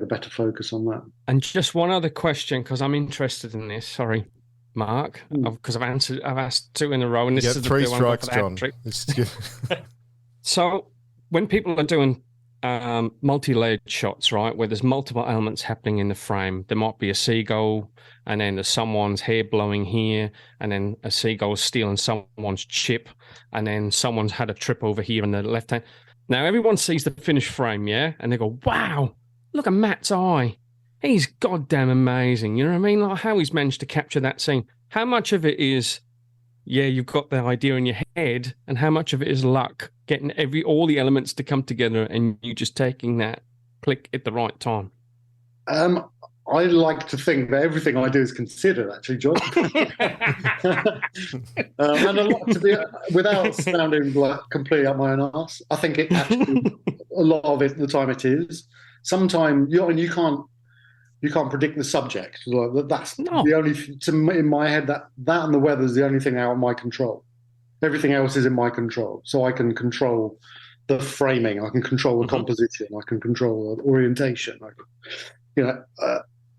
better focus on that. And just one other question, because I'm interested in this. Sorry, Mark, because I've asked two in a row, and this is 3 strikes, John. So when people are doing multi-layered shots, right, where there's multiple elements happening in the frame, there might be a seagull, and then there's someone's hair blowing here, and then a seagull stealing someone's chip, and then someone's had a trip over here in the left hand. Now everyone sees the finished frame, yeah, and they go, "Wow, look at Matt's eye. He's goddamn amazing." You know what I mean? Like how he's managed to capture that scene. How much of it is, you've got the idea in your head, and how much of it is luck, getting all the elements to come together, and you just taking that click at the right time? I like to think that everything I do is considered, actually, John. And a lot to be, without sounding like completely up my own arse, I think it actually, a lot of it, the time it is. Sometimes you can't predict the subject. Like that's the only, in my head, that and the weather is the only thing out of my control. Everything else is in my control, so I can control the framing, I can control the composition, I can control the orientation.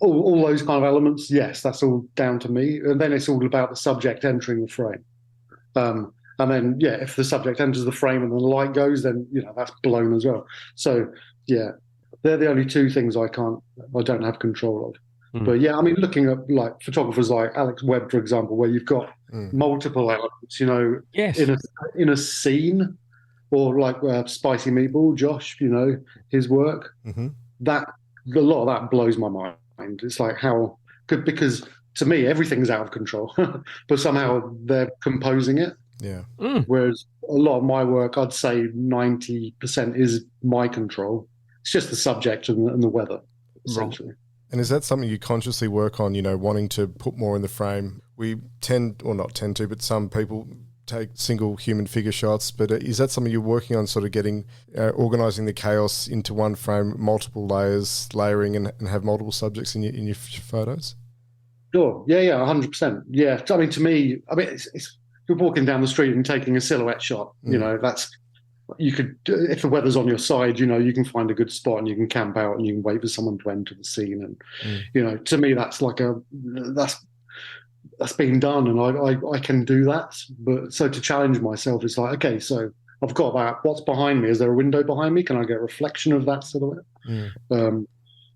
All those kind of elements, yes, that's all down to me. And then it's all about the subject entering the frame. And then, if the subject enters the frame and the light goes, then, that's blown as well. So, they're the only two things I don't have control of. But I mean, looking at like photographers like Alex Webb, for example, where you've got multiple elements, in a scene, or like Spicy Meatball, Josh, his work, that a lot of that blows my mind. It's like because to me everything's out of control, but somehow they're composing it. Yeah. Whereas a lot of my work, I'd say 90% is my control. It's just the subject and the weather, essentially. And is that something you consciously work on, wanting to put more in the frame? We but some people take single human figure shots, but is that something you're working on, sort of getting, organising the chaos into one frame, multiple layers, layering, and have multiple subjects in your photos? Sure. Yeah, 100%. Yeah. I mean, to me, it's you're walking down the street and taking a silhouette shot, that's, you could, if the weather's on your side, you can find a good spot and you can camp out and you can wait for someone to enter the scene. And, to me, that's like that's been done, and I can do that. But so to challenge myself, it's like, okay, so I've got that. What's behind me? Is there a window behind me? Can I get a reflection of that silhouette?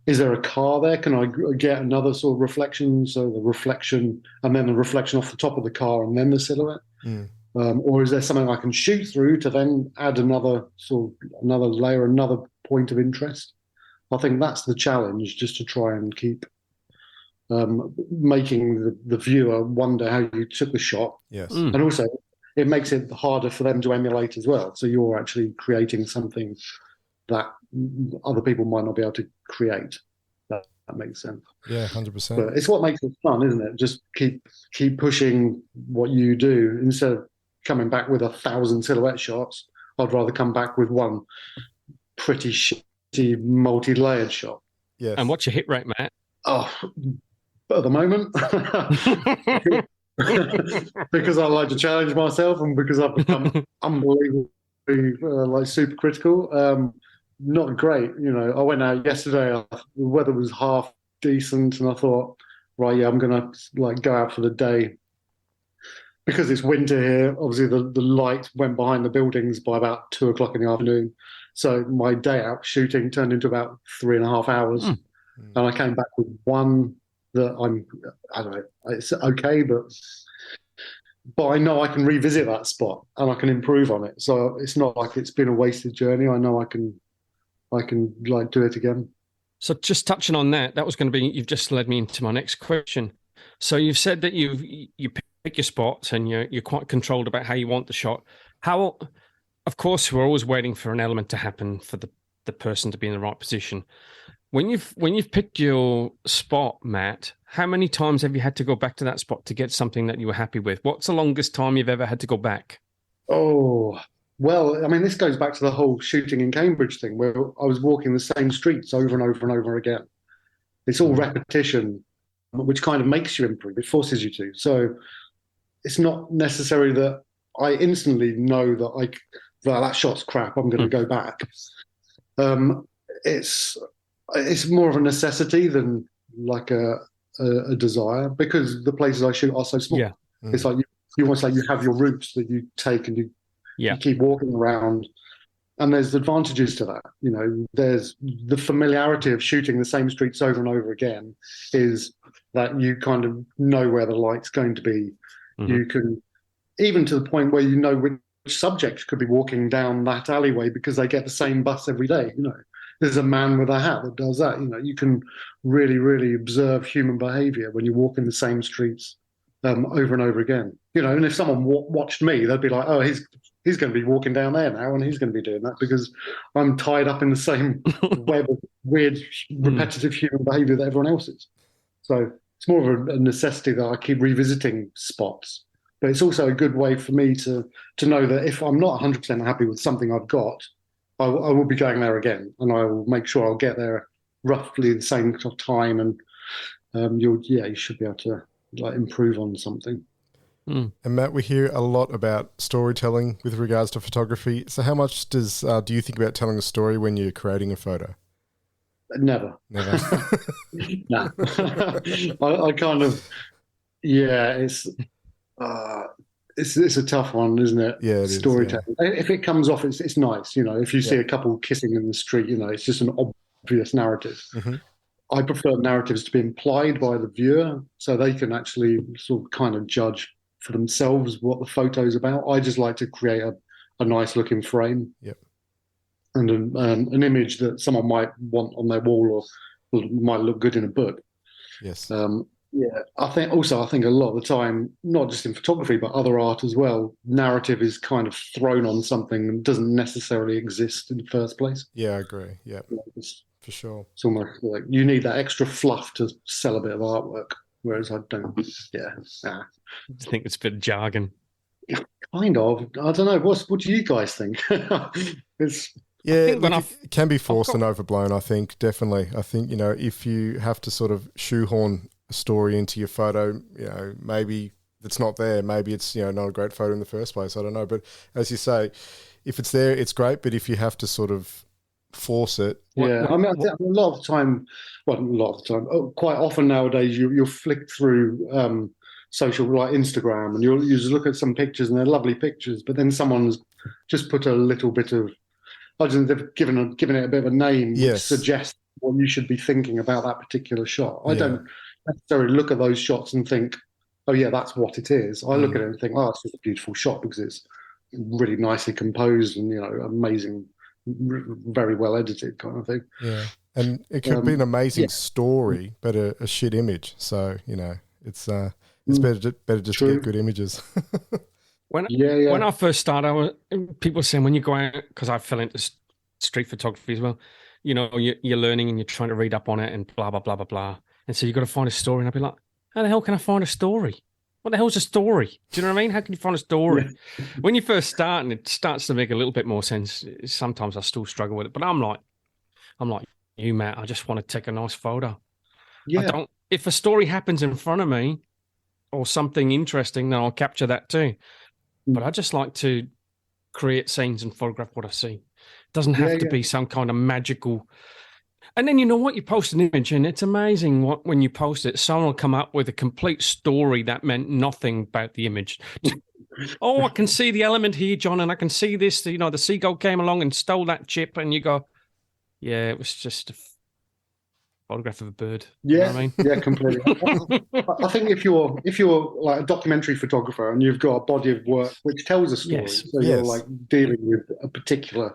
Is there a car there? Can I get another sort of reflection? So the reflection, and then the reflection off the top of the car, and then the silhouette. Or is there something I can shoot through to then add another layer, another point of interest? I think that's the challenge, just to try and keep making the viewer wonder how you took the shot. Yes. And also it makes it harder for them to emulate as well. So you're actually creating something that other people might not be able to create. that makes sense. Yeah, 100%. But it's what makes it fun, isn't it? Just keep pushing what you do instead of coming back with 1,000 silhouette shots. I'd rather come back with one pretty shitty multi-layered shot. Yes. And what's your hit rate, Matt? Oh, at the moment, because I like to challenge myself and because I've become unbelievably like super critical. Not great, I went out yesterday. The weather was half decent, and I thought, right, yeah, I'm gonna like go out for the day because it's winter here. Obviously, the light went behind the buildings by about 2:00 in the afternoon, so my day out shooting turned into about 3.5 hours, and I came back with one that I don't know, it's okay, but I know I can revisit that spot and I can improve on it. So it's not like it's been a wasted journey. I know I can like do it again. So just touching on that was going to be, you've just led me into my next question. So you've said that you pick your spots and you're quite controlled about how you want the shot. How, of course, we're always waiting for an element to happen for the person to be in the right position. When you've picked your spot, Matt, how many times have you had to go back to that spot to get something that you were happy with? What's the longest time you've ever had to go back? Oh, well, I mean, this goes back to the whole shooting in Cambridge thing where I was walking the same streets over and over and over again. It's all repetition, which kind of makes you improve. It forces you to. So it's not necessary that I instantly know that that shot's crap, I'm going to go back. It's more of a necessity than like a desire, because the places I shoot are so small. Yeah. It's like you almost like you have your routes that you take and you keep walking around, and there's advantages to that. There's the familiarity of shooting the same streets over and over again is that you kind of know where the light's going to be. You can, even to the point where which subject could be walking down that alleyway because they get the same bus every day. There's a man with a hat that does that. You can really, really observe human behavior when you walk in the same streets over and over again. And if someone watched me, they'd be like, oh, he's going to be walking down there now, and he's going to be doing that because I'm tied up in the same web of weird, repetitive human behavior that everyone else is. So it's more of a necessity that I keep revisiting spots. But it's also a good way for me to know that if I'm not 100% happy with something I've got, I will be going there again, and I will make sure I'll get there roughly the same time, and you should be able to like improve on something. And Matt, we hear a lot about storytelling with regards to photography. So how much do you think about telling a story when you're creating a photo? Never. No. I kind of, it's a tough one, isn't it? Yeah, it storytelling. Is, yeah. If it comes off, it's nice. If you see a couple kissing in the street, it's just an obvious narrative. I prefer narratives to be implied by the viewer, so they can actually sort of kind of judge for themselves what the photo's about. I just like to create a nice looking frame, and an image that someone might want on their wall or might look good in a book. Yes. I think a lot of the time, not just in photography but other art as well, narrative is kind of thrown on something and doesn't necessarily exist in the first place. Yeah, I agree. Yeah, for sure. It's almost like you need that extra fluff to sell a bit of artwork, whereas I don't. I think it's a bit of jargon. Kind of. I don't know. What do you guys think? It can be forced and overblown, I think, definitely. I think, if you have to sort of shoehorn a story into your photo, maybe it's not there. Maybe it's, not a great photo in the first place. I don't know. But as you say, if it's there, it's great. But if you have to sort of force it. I mean, a lot of the time, quite often nowadays, you'll flick through social, like Instagram, and you just look at some pictures and they're lovely pictures, but then someone's just put a little bit of, they've given it a bit of a name, which suggests what you should be thinking about that particular shot. I don't necessarily look at those shots and think, oh yeah, that's what it is. I look at it and think, oh, it's just a beautiful shot because it's really nicely composed and, amazing, very well edited kind of thing. Yeah. And it could be an amazing story, but a shit image. So, it's better just to get good images. When I first started, people were saying when you go out, because I fell into street photography as well, you're learning and you're trying to read up on it and blah, blah, blah, blah, blah. And so you've got to find a story. And I'd be like, how the hell can I find a story? What the hell's a story? Do you know what I mean? How can you find a story? Yeah. When you first start and it starts to make a little bit more sense, sometimes I still struggle with it. But I'm like you, Matt, I just want to take a nice photo. Yeah. If a story happens in front of me or something interesting, then I'll capture that too. But I just like to create scenes and photograph what I see. It doesn't have to be some kind of magical. And then you know what? You post an image and it's amazing when you post it, someone will come up with a complete story that meant nothing about the image. Oh, I can see the element here, John, and I can see this. The seagull came along and stole that chip, and you go, yeah, it was just a photograph of a bird. Yeah, you know what I mean? Yeah, completely. I think if you're like a documentary photographer and you've got a body of work which tells a story, so you're like dealing with a particular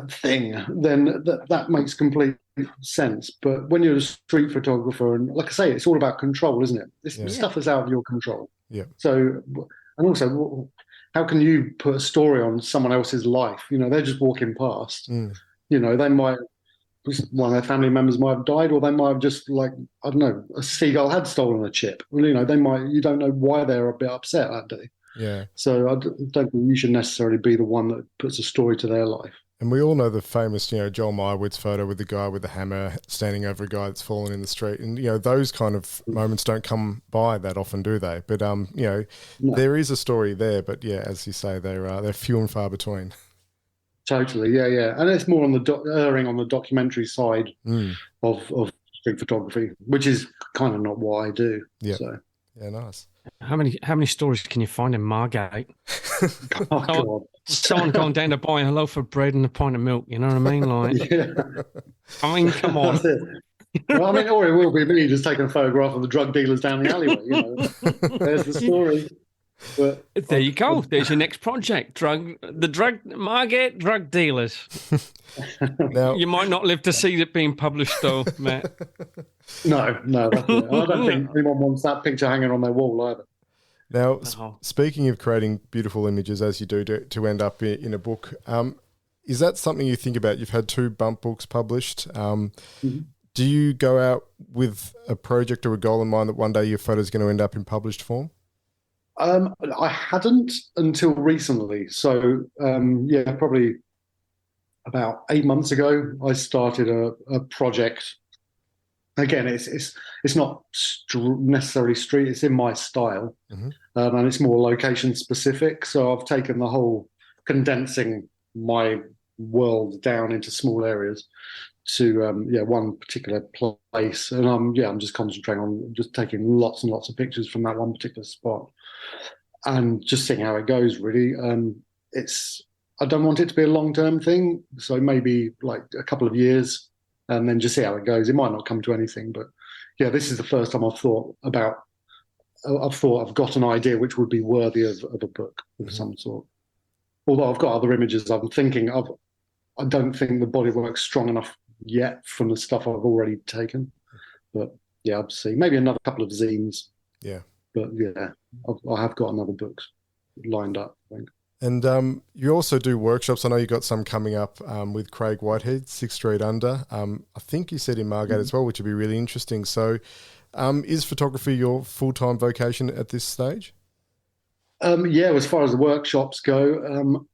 thing, then that makes complete sense. But when you're a street photographer, and like I say, it's all about control, isn't it? This stuff is out of your control. Yeah. So, and also, how can you put a story on someone else's life? They're just walking past. They might. One of their family members might have died, or they might have just I don't know, a seagull had stolen a chip. They might. You don't know why they're a bit upset that day. Yeah. So I don't think you should necessarily be the one that puts a story to their life. And we all know the famous, Joel Meyerowitz photo with the guy with the hammer standing over a guy that's fallen in the street. And, those kind of moments don't come by that often, do they? But, no. There is a story there. But, yeah, as you say, they're few and far between. Totally, yeah. And it's more on the erring on the documentary side of street photography, which is kind of not what I do. Yeah. So. Yeah, nice. How many stories can you find in Margate? God. Someone going down to buy a loaf of bread and a pint of milk. You know what I mean? I mean, come on. That's it. Well, or it will be me just taking a photograph of the drug dealers down the alleyway. There's the story. But there you go. There's your next project. Margate drug dealers. Now, you might not live to see it being published, though, Matt. No, that's it. I don't think anyone wants that picture hanging on their wall either. Now, speaking of creating beautiful images as you do to end up in a book, is that something you think about? You've had 2 bump books published. Do you go out with a project or a goal in mind that one day your photo is going to end up in published form? I hadn't until recently. So, probably about 8 months ago, I started a project. Again, it's not necessarily street. It's in my style, and it's more location specific. So I've taken the whole condensing my world down into small areas to one particular place, and I'm just concentrating on just taking lots and lots of pictures from that one particular spot, and just seeing how it goes. Really, I don't want it to be a long-term thing, so maybe like a couple of years. And then just see how it goes. It might not come to anything, but this is the first time I've thought I've got an idea which would be worthy of a book of some sort. Although I've got other images I'm thinking of. I don't think the bodywork's strong enough yet from the stuff I've already taken. But I'll see. Maybe another couple of zines. Yeah. But I have got another books lined up, I think. And you also do workshops. I know you got some coming up with Craig Whitehead, 6 Street Under. I think you said in Margate as well, which would be really interesting. So is photography your full-time vocation at this stage? As far as the workshops go,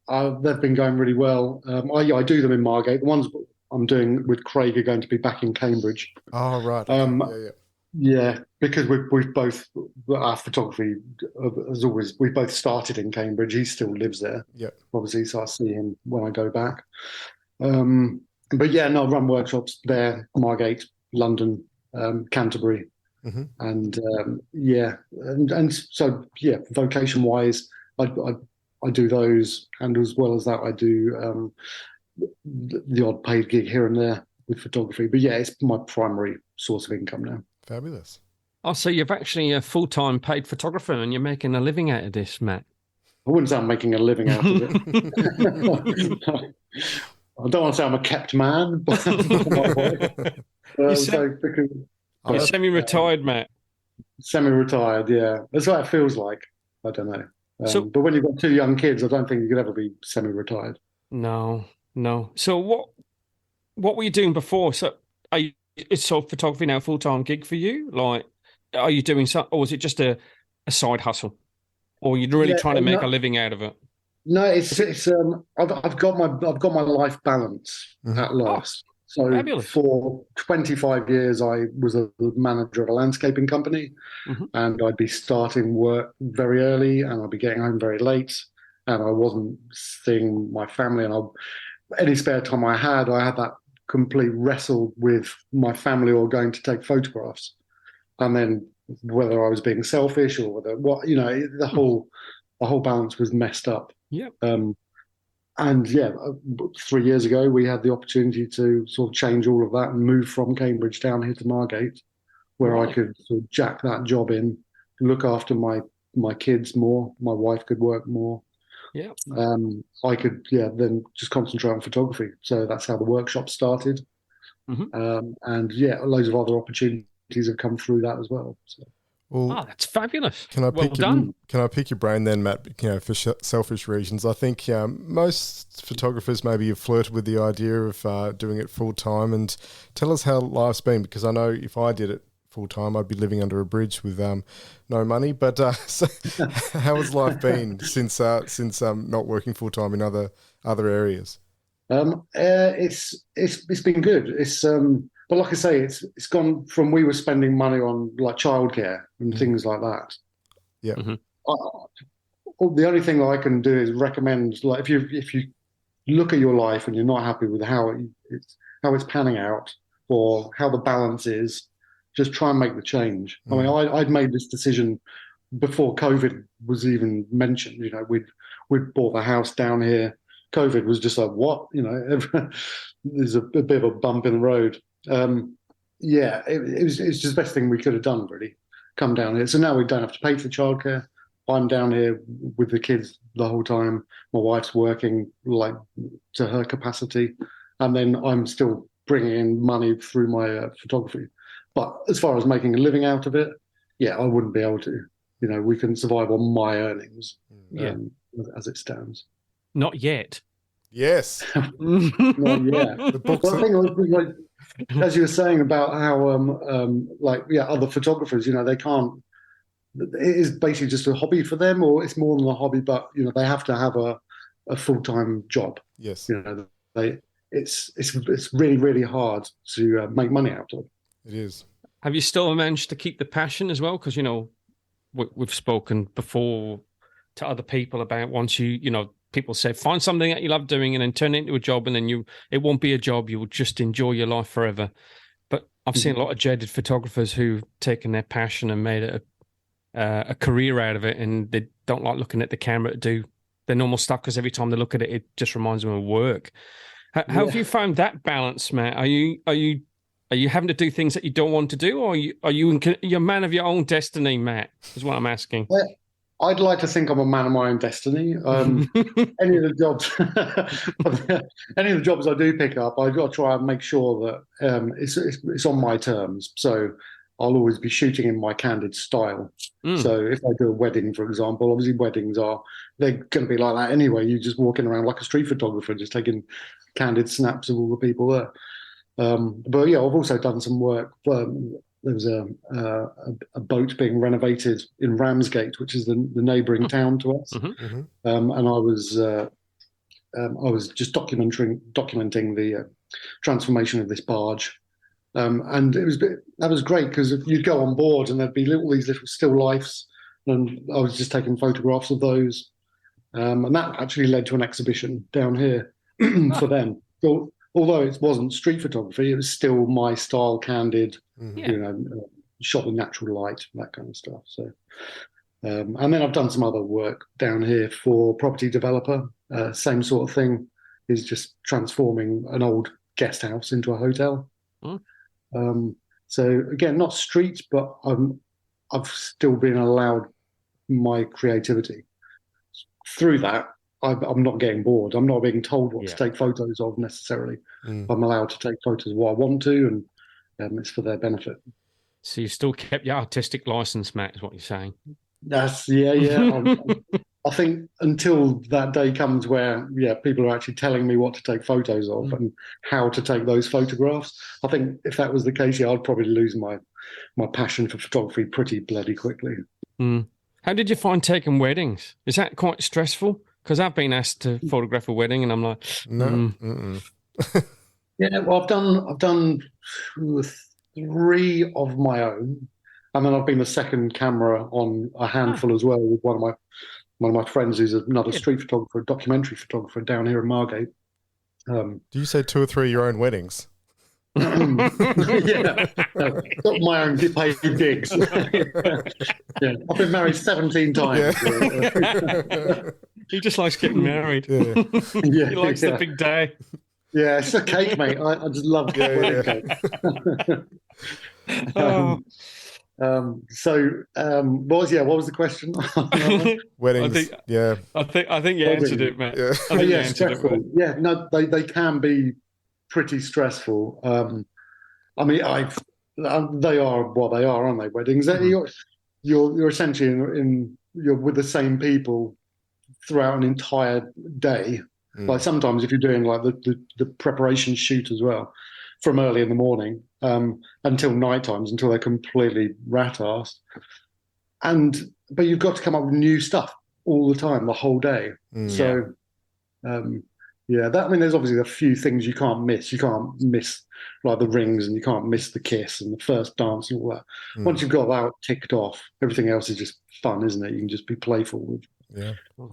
they've been going really well. I do them in Margate. The ones I'm doing with Craig are going to be back in Cambridge. Oh, right. Okay. Yeah, because we've both, our photography, as always, we both started in Cambridge. He still lives there, obviously, so I see him when I go back. I run workshops there, Margate, London, Canterbury, and so vocation-wise, I do those, and as well as that, I do the odd paid gig here and there with photography. But it's my primary source of income now. Fabulous. Oh, so you've actually a full-time paid photographer and you're making a living out of this, Matt? I wouldn't say I'm making a living out of it. I don't want to say I'm a kept man, but you're semi-retired, Matt. Semi-retired, That's what it feels like. I don't know. But when you've got 2 young kids, I don't think you could ever be semi-retired. No. So what were you doing before? So is sort of photography now a full-time gig for you? Like, are you doing something, or is it just a side hustle? Or you're really Yeah, trying to make a no, living out of it? no, it's I've got my life balance at Oh, last. So fabulous. for 25 years, I was a manager of a landscaping company, Hmm. and I'd be starting work very early, and I'd be getting home very late, and I wasn't seeing my family. And any spare time I had that complete wrestle with my family or going to take photographs, and then whether I was being selfish or whether what the whole balance was messed up. Yeah. And yeah, 3 years ago, we had the opportunity to sort of change all of that and move from Cambridge down here to Margate, where I Right. could sort of jack that job in, look after my kids more. My wife could work more. Yeah. I could, then just concentrate on photography. So that's how the workshop started. Hmm. And yeah, loads of other opportunities have come through that as well. So. Well, Oh, that's fabulous. can I Well pick done. can I pick your brain then, Matt? For selfish reasons, I think most photographers maybe have flirted with the idea of doing it full time. And tell us how life's been, because I know if I did it full time, I'd be living under a bridge with no money. But so how has life been since not working full time in other areas? It's been good. But like I say, it's gone from we were spending money on like childcare and things like that. Yeah. Hmm. The only thing I can do is recommend, like, if you look at your life and you're not happy with how it's panning out or how the balance is, just try and make the change. I mean, I'd made this decision before COVID was even mentioned. You know, we'd bought a house down here. COVID was just like, what? You know, there's a bit of a bump in the road. It's just the best thing we could have done, really. Come down here. So now we don't have to pay for childcare. I'm down here with the kids the whole time. My wife's working like to her capacity, and then I'm still bringing in money through my photography. But as far as making a living out of it, yeah, I wouldn't be able to. You know, we can survive on my earnings Yeah. as it stands. Not yet. Yes. Not yet. The books. Well, I think like, as you were saying about how other photographers, you know, they can't. It is basically just a hobby for them, or it's more than a hobby, but you know, they have to have a full-time job. Yes. You know, it's really, really hard to make money out of. It is. Have you still managed to keep the passion as well? Because, you know, we've spoken before to other people about once people say, find something that you love doing and then turn it into a job, and then it won't be a job. You will just enjoy your life forever. But I've seen a lot of jaded photographers who've taken their passion and made it a career out of it, and they don't like looking at the camera to do their normal stuff because every time they look at it, it just reminds them of work. How have you found that balance, Matt? Are you having to do things that you don't want to do, or are you you're a man of your own destiny, Matt? Is what I'm asking. Well, I'd like to think I'm a man of my own destiny. Any of the jobs I do pick up, I've got to try and make sure that it's on my terms. So I'll always be shooting in my candid style. So if I do a wedding, for example, obviously they're going to be like that anyway. You're just walking around like a street photographer, just taking candid snaps of all the people there. But yeah, I've also done some work. There was a boat being renovated in Ramsgate, which is the neighbouring town to us, and I was just documenting the transformation of this barge. And that was great because you'd go on board and there'd be all these little still lifes, and I was just taking photographs of those. And that actually led to an exhibition down here for them. So, although it wasn't street photography, it was still my style, candid, shot with natural light, that kind of stuff. So, and then I've done some other work down here for property developer. Same sort of thing, is just transforming an old guest house into a hotel. So again, not street, but I've still been allowed my creativity. Through that, I'm not getting bored. I'm not being told what to take photos of necessarily. I'm allowed to take photos of what I want to, and it's for their benefit. So you've still kept your artistic license, Matt, is what you're saying? That's yeah. I think until that day comes where, people are actually telling me what to take photos of and how to take those photographs. I think if that was the case, I'd probably lose my passion for photography pretty bloody quickly. How did you find taking weddings? Is that quite stressful? Because I've been asked to photograph a wedding, and I'm like, No. Yeah, well, I've done 3 of my own, and then I've been the second camera on a handful as well with one of my friends who's another street photographer, documentary photographer down here in Margate. Do you say 2 or 3 of your own weddings? Got my own paid gigs. I've been married 17 times. He just likes getting married. He likes the big day. Yeah, it's a cake, mate. I just love wedding cake. What was the question? Weddings. I think you answered it, Matt. Stressful. No, they can be pretty stressful. They are what they are, aren't they? Weddings. You're essentially you're with the same people throughout an entire day. Like sometimes if you're doing like the preparation shoot as well, from early in the morning until night times, until they're completely rat-assed. But you've got to come up with new stuff all the time, the whole day. So there's obviously a few things you can't miss. You can't miss like the rings, and you can't miss the kiss and the first dance and all that. Once you've got that ticked off, everything else is just fun, isn't it? You can just be playful with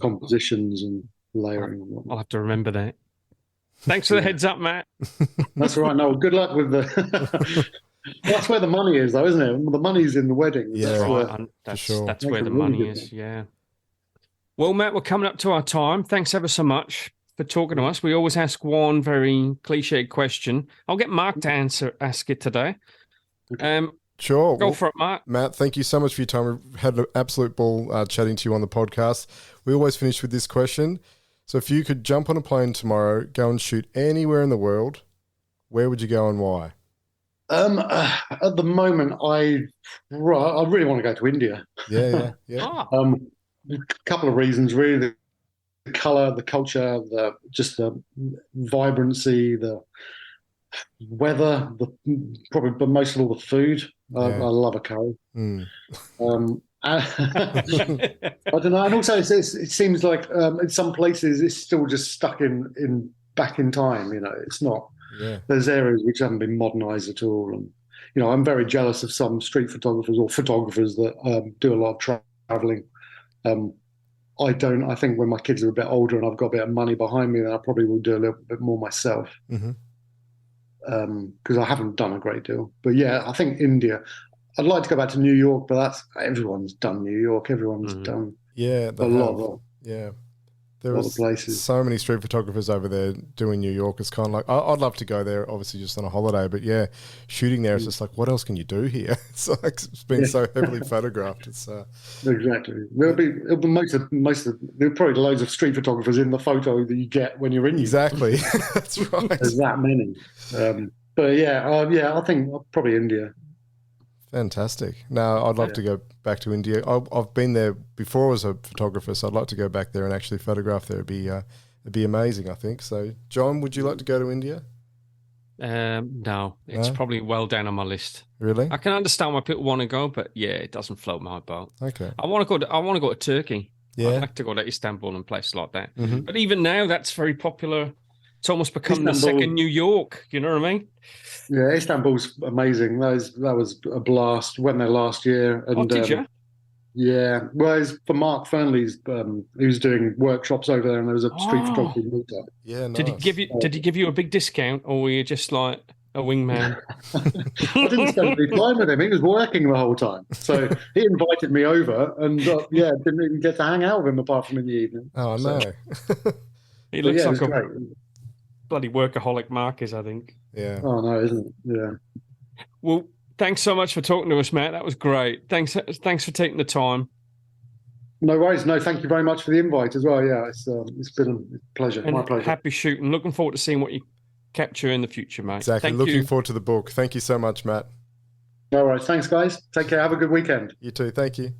compositions and layering. I'll have to remember that. Thanks for the heads up, Matt. That's all right. No, good luck with the. That's where the money is, though, isn't it? The money's in the wedding. Yeah, that's where the money is. Yeah. Well, Matt, we're coming up to our time. Thanks ever so much for talking to us. We always ask one very cliched question. I'll get Mark to ask it today. Sure. Go for it, Mark. Matt, thank you so much for your time. We've had an absolute ball chatting to you on the podcast. We always finish with this question. So if you could jump on a plane tomorrow, go and shoot anywhere in the world, where would you go and why? At the moment, I really want to go to India. Yeah. A couple of reasons, really. The colour, the culture, the vibrancy, the weather, but most of all the food. I love a curry. I don't know, and also it seems like in some places it's still just stuck in back in time. It's not. There's areas which haven't been modernised at all, and I'm very jealous of some street photographers or photographers that do a lot of travelling. I don't. I think when my kids are a bit older and I've got a bit of money behind me, then I probably will do a little bit more myself. Because I haven't done a great deal. But I think India. I'd like to go back to New York, but everyone's done New York. Everyone's done a lot. There are places. So many street photographers over there doing New York. It's kind of like, I'd love to go there, obviously just on a holiday, but shooting there, it's just like, what else can you do here? It's like, it's been so heavily photographed. It's exactly. There'll be probably loads of street photographers in the photo that you get when you're in New York. Exactly. That's right. There's that many. I think probably India. Fantastic. No, I'd love to go back to India. I've been there before as a photographer, so I'd like to go back there and actually photograph there. It'd be amazing, I think. So, John, would you like to go to India? No, it's probably well down on my list. Really? I can understand why people want to go, but it doesn't float my boat. Okay. I want to go to Turkey. Yeah. I'd like to go to Istanbul and places like that. But even now, that's very popular. It's almost become the second New York. You know what I mean? Yeah, Istanbul's amazing. That was a blast. Went there last year. And, did you? Yeah. Well, it's for Mark Fernley's. He was doing workshops over there, and there was a street photography meetup. Yeah. Nice. Did he give you a big discount, or were you just like a wingman? I didn't spend any time with him. He was working the whole time. So he invited me over, and didn't even get to hang out with him apart from in the evening. Oh no. He looks like a bloody workaholic, Mark is, I think. Yeah. Oh no, isn't it? Yeah. Well, thanks so much for talking to us, Matt. That was great. Thanks for taking the time. No worries. No, thank you very much for the invite as well. Yeah, it's been a pleasure. And my pleasure. Happy shooting. Looking forward to seeing what you capture in the future, mate. Exactly. Looking forward to the book. Thank you so much, Matt. No worries. Thanks, guys. Take care. Have a good weekend. You too. Thank you.